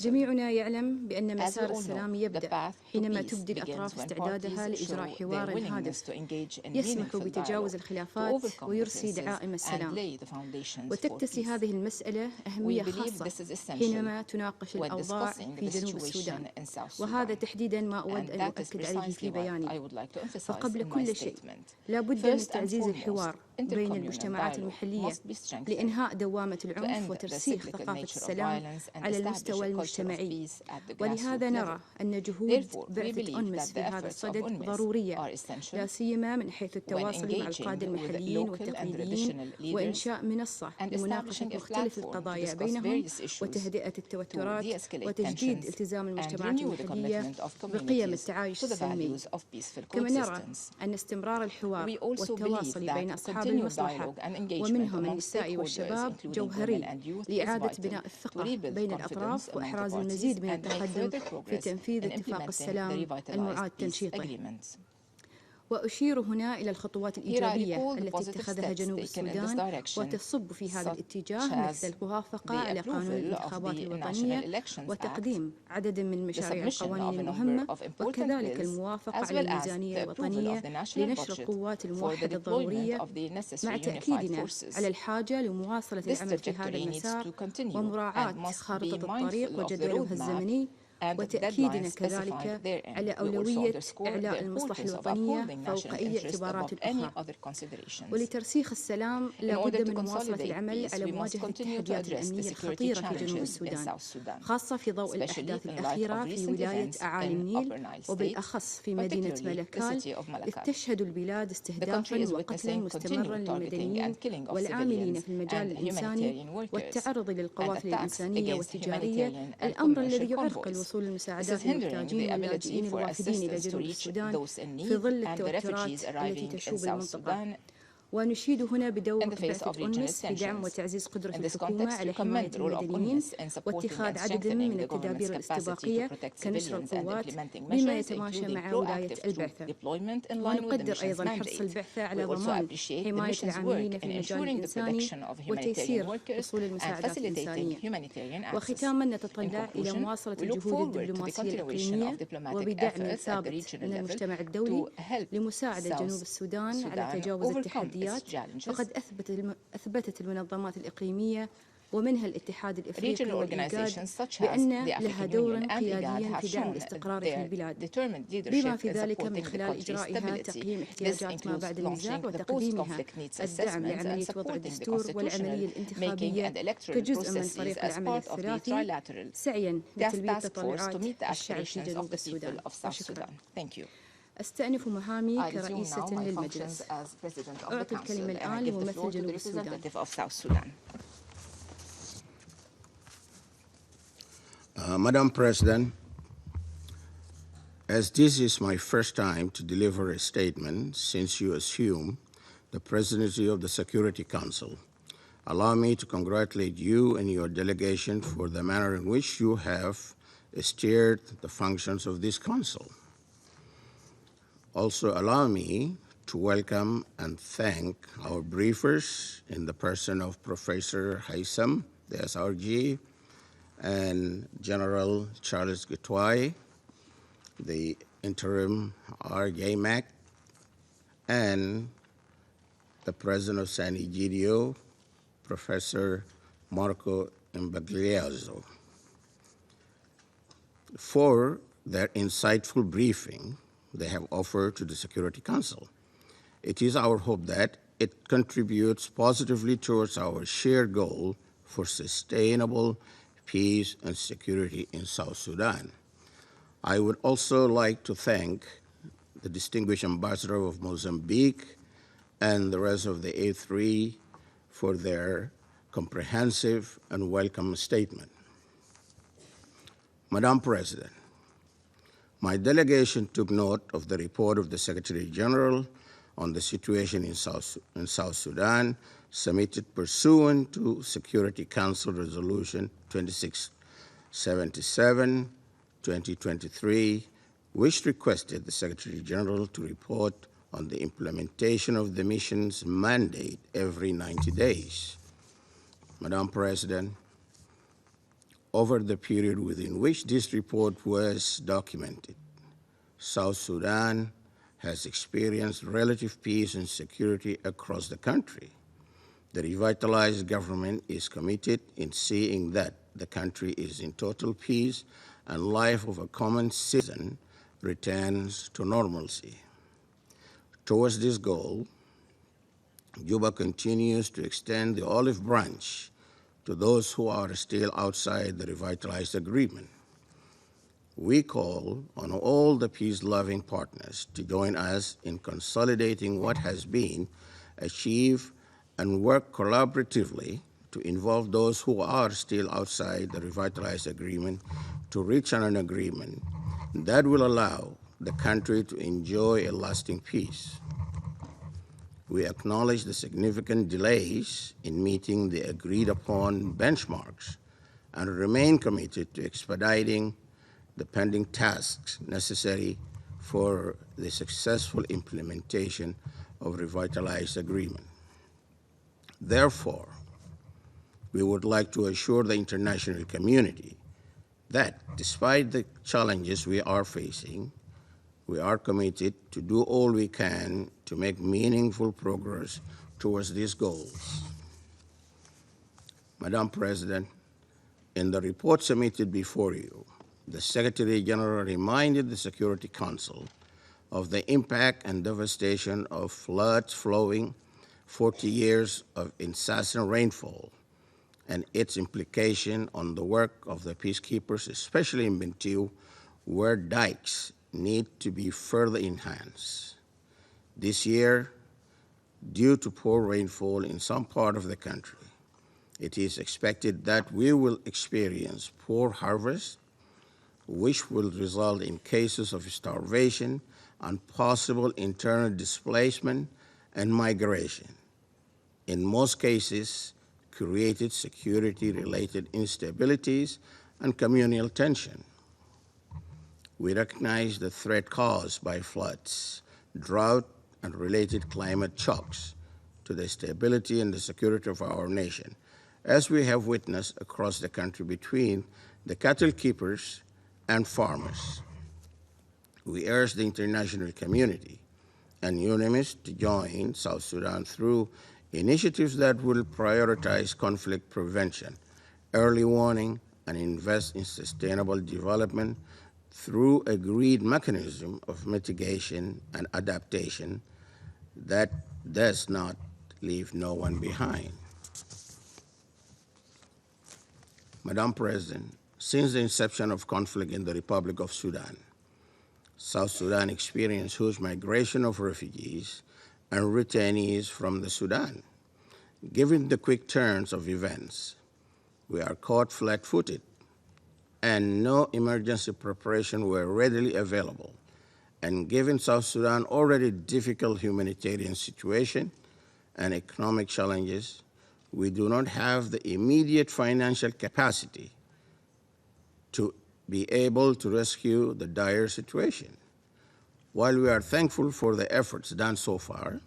جميعنا يعلم بأن مسار السلام يبدأ حينما تبدي الأطراف استعدادها لإجراء حوار هادف يسمح بتجاوز الخلافات ويرسي دعائم السلام. وتكتسي هذه المسألة أهمية خاصة حينما تناقش الأوضاع في جنوب السودان، وهذا تحديدا ما أود أن أؤكد عليه في بياني. فقبل كل شيء لا بد من تعزيز الحوار بين المجتمعات المحلية لإنهاء دوامة العنف وترسيخ ثقافة السلام على المستوى المجتمعي. ولهذا نرى أن جهود بعثة أنمس في هذا الصدد ضرورية، لا سيما من حيث التواصل مع القادة المحليين والتقليديين وإنشاء منصة لمناقشة مختلف القضايا بينهم وتهدئة التوترات وتجديد التزام المجتمعات المحلية بقيم التعايش السلمي. كما نرى أن استمرار الحوار والتواصل بين أصحاب المصلحة ومنهم النساء والشباب جوهري لإعادة بناء الثقة بين الأطراف وإحراز المزيد من التقدم في تنفيذ اتفاق السلام المعاد تنشيطه. وأشير هنا إلى الخطوات الإيجابية التي اتخذها جنوب السودان وتصب في هذا الاتجاه، مثل الموافقة على قانون الانتخابات الوطنية وتقديم عدد من مشاريع القوانين المهمة، وكذلك الموافقة على الميزانية الوطنية لنشر القوات الموحدة الضرورية، مع تأكيدنا على الحاجة لمواصلة العمل في هذا المسار ومراعاة خارطة الطريق وجدولها الزمني، وتأكيدنا كذلك على أولوية إعلاء المصلحة الوطنية فوق أي اعتبارات أخرى. ولترسيخ السلام لا بد من مواصلة العمل على مواجهة التحديات الأمنية الخطيرة في جنوب السودان، خاصة في ضوء الأحداث الأخيرة في ولاية أعالي النيل وبالأخص في مدينة ملكال، إذ تشهد البلاد استهدافا وقتلا مستمرا للمدنيين والعاملين في المجال الإنساني والتعرض للقوافل الإنسانية والتجارية، الأمر الذي يعرقل وصول المساعدات للمحتاجين واللاجئين الوافدين إلى جنوب السودان في ظل التوترات التي تشوب المنطقة. ونشيد هنا بدور بعثة أنمس في دعم وتعزيز قدرة الحكومة على حماية المدنيين واتخاذ عدد من التدابير الاستباقية كنشر القوات بما يتماشى مع ولاية البعثة. ونقدر أيضا حرص البعثة على ضمان حماية العاملين في المجال الإنساني وتيسير وصول المساعدات الإنسانية. وختاما نتطلع إلى مواصلة الجهود الدبلوماسية الإقليمية وبدعم ثابت من المجتمع الدولي لمساعدة جنوب السودان على تجاوز التحديات. فقد أثبتت المنظمات الإقليمية ومنها الاتحاد الإفريقي والإيجاد بأن لها دورا قياديا في دعم الاستقرار في البلاد، بما في ذلك من خلال إجرائها تقييم احتياجات ما بعد النزاع وتقديمها الدعم لعملية وضع الدستور والعملية الانتخابية كجزء من فريق العمل الثلاثي سعيا لتلبية تطلعات الشعب في جنوب السودان. شكرا. أستأنف مهامي كرئيسة للمجلس. أعطي الكلمة الآن لممثل جنوب السودان. Madam President, as this is my first time to deliver a statement since you assumed the presidency of the Security Council, allow me to congratulate you and your delegation for the manner in which you have steered the functions of this council. Also, allow me to welcome and thank our briefers in the person of Professor Haytham, the SRG, and General Charles Gitwai, the interim RJMAC, and the president of San Egidio, Professor Marco Imbagliazzo, for their insightful briefing they have offered to the Security Council. It is our hope that it contributes positively towards our shared goal for sustainable peace and security in South Sudan. I would also like to thank the distinguished ambassador of Mozambique, and the rest of the A3 for their comprehensive and welcome statement. Madam President, my delegation took note of the report of the Secretary General on the situation in South Sudan, submitted pursuant to Security Council Resolution 2677, 2023, which requested the Secretary General to report on the implementation of the mission's mandate every 90 days. Madam President, over the period within which this report was documented, South Sudan has experienced relative peace and security across the country. The revitalized government is committed in seeing that the country is in total peace and life of a common citizen returns to normalcy. Towards this goal, Juba continues to extend the olive branch to those who are still outside the revitalized agreement. We call on all the peace-loving partners to join us in consolidating what has been achieved and work collaboratively to involve those who are still outside the revitalized agreement to reach an agreement that will allow the country to enjoy a lasting peace. We acknowledge the significant delays in meeting the agreed-upon benchmarks and remain committed to expediting the pending tasks necessary for the successful implementation of revitalized agreement. Therefore, we would like to assure the international community that despite the challenges we are facing, we are committed to do all we can to make meaningful progress towards these goals. Madam President, in the report submitted before you, the Secretary General reminded the Security Council of the impact and devastation of floods following 40 years of incessant rainfall and its implication on the work of the peacekeepers, especially in Bentiu, where dikes need to be further enhanced. This year, due to poor rainfall in some part of the country, it is expected that we will experience poor harvest, which will result in cases of starvation and possible internal displacement and migration. In most cases, created security-related instabilities and communal tension. We recognize the threat caused by floods, drought, and related climate shocks to the stability and the security of our nation, as we have witnessed across the country between the cattle keepers and farmers. We urge the international community and UNMISS to join South Sudan through initiatives that will prioritize conflict prevention, early warning, and invest in sustainable development through agreed mechanism of mitigation and adaptation that does not leave no one behind. Madam President, since the inception of conflict in the Republic of Sudan, South Sudan experienced huge migration of refugees and returnees from the Sudan. Given the quick turns of events, we are caught flat-footed and no emergency preparation were readily available. And given South Sudan's already difficult humanitarian situation and economic challenges, we do not have the immediate financial capacity to be able to rescue the dire situation. While we are thankful for the efforts done so far,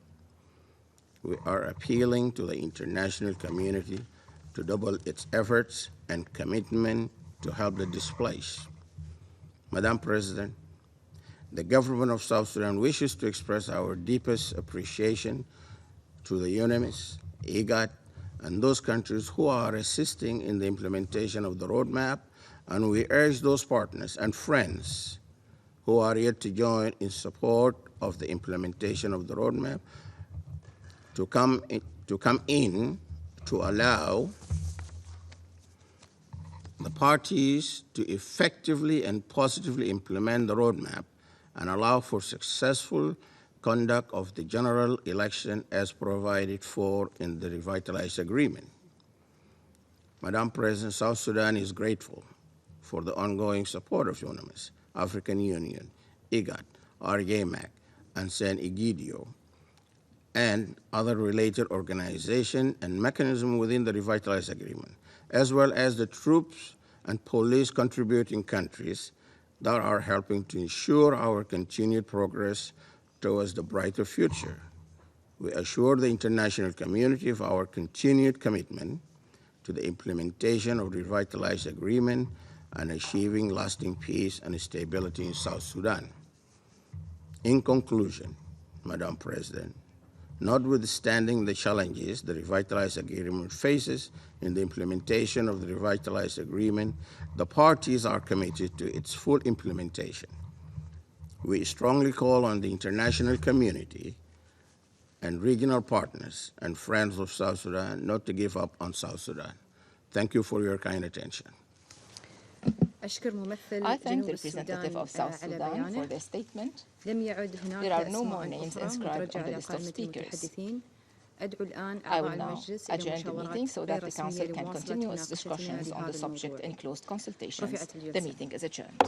we are appealing to the international community to double its efforts and commitment to help the displaced. Madam President, the government of South Sudan wishes to express our deepest appreciation to the UNMISS, IGAD, and those countries who are assisting in the implementation of the roadmap, and we urge those partners and friends who are yet to join in support of the implementation of the roadmap to come in to allow the parties to effectively and positively implement the roadmap and allow for successful conduct of the general election as provided for in the revitalized agreement. Madam President, South Sudan is grateful for the ongoing support of UNAMIS, African Union, IGAD, RJMAC, and San Egidio, and other related organizations and mechanisms within the revitalized agreement, as well as the troops and police contributing countries that are helping to ensure our continued progress towards the brighter future. We assure the international community of our continued commitment to the implementation of the revitalized agreement and achieving lasting peace and stability in South Sudan. In conclusion, Madam President, notwithstanding the challenges the revitalized agreement faces in the implementation of the revitalized agreement, the parties are committed to its full implementation. We strongly call on the international community and regional partners and friends of South Sudan not to give up on South Sudan. Thank you for your kind attention. I thank the representative of South Sudan for their statement. There are no more names inscribed on the list of speakers. I will now adjourn the meeting so that the Council can continue its discussions on the subject in closed consultations. The meeting is adjourned.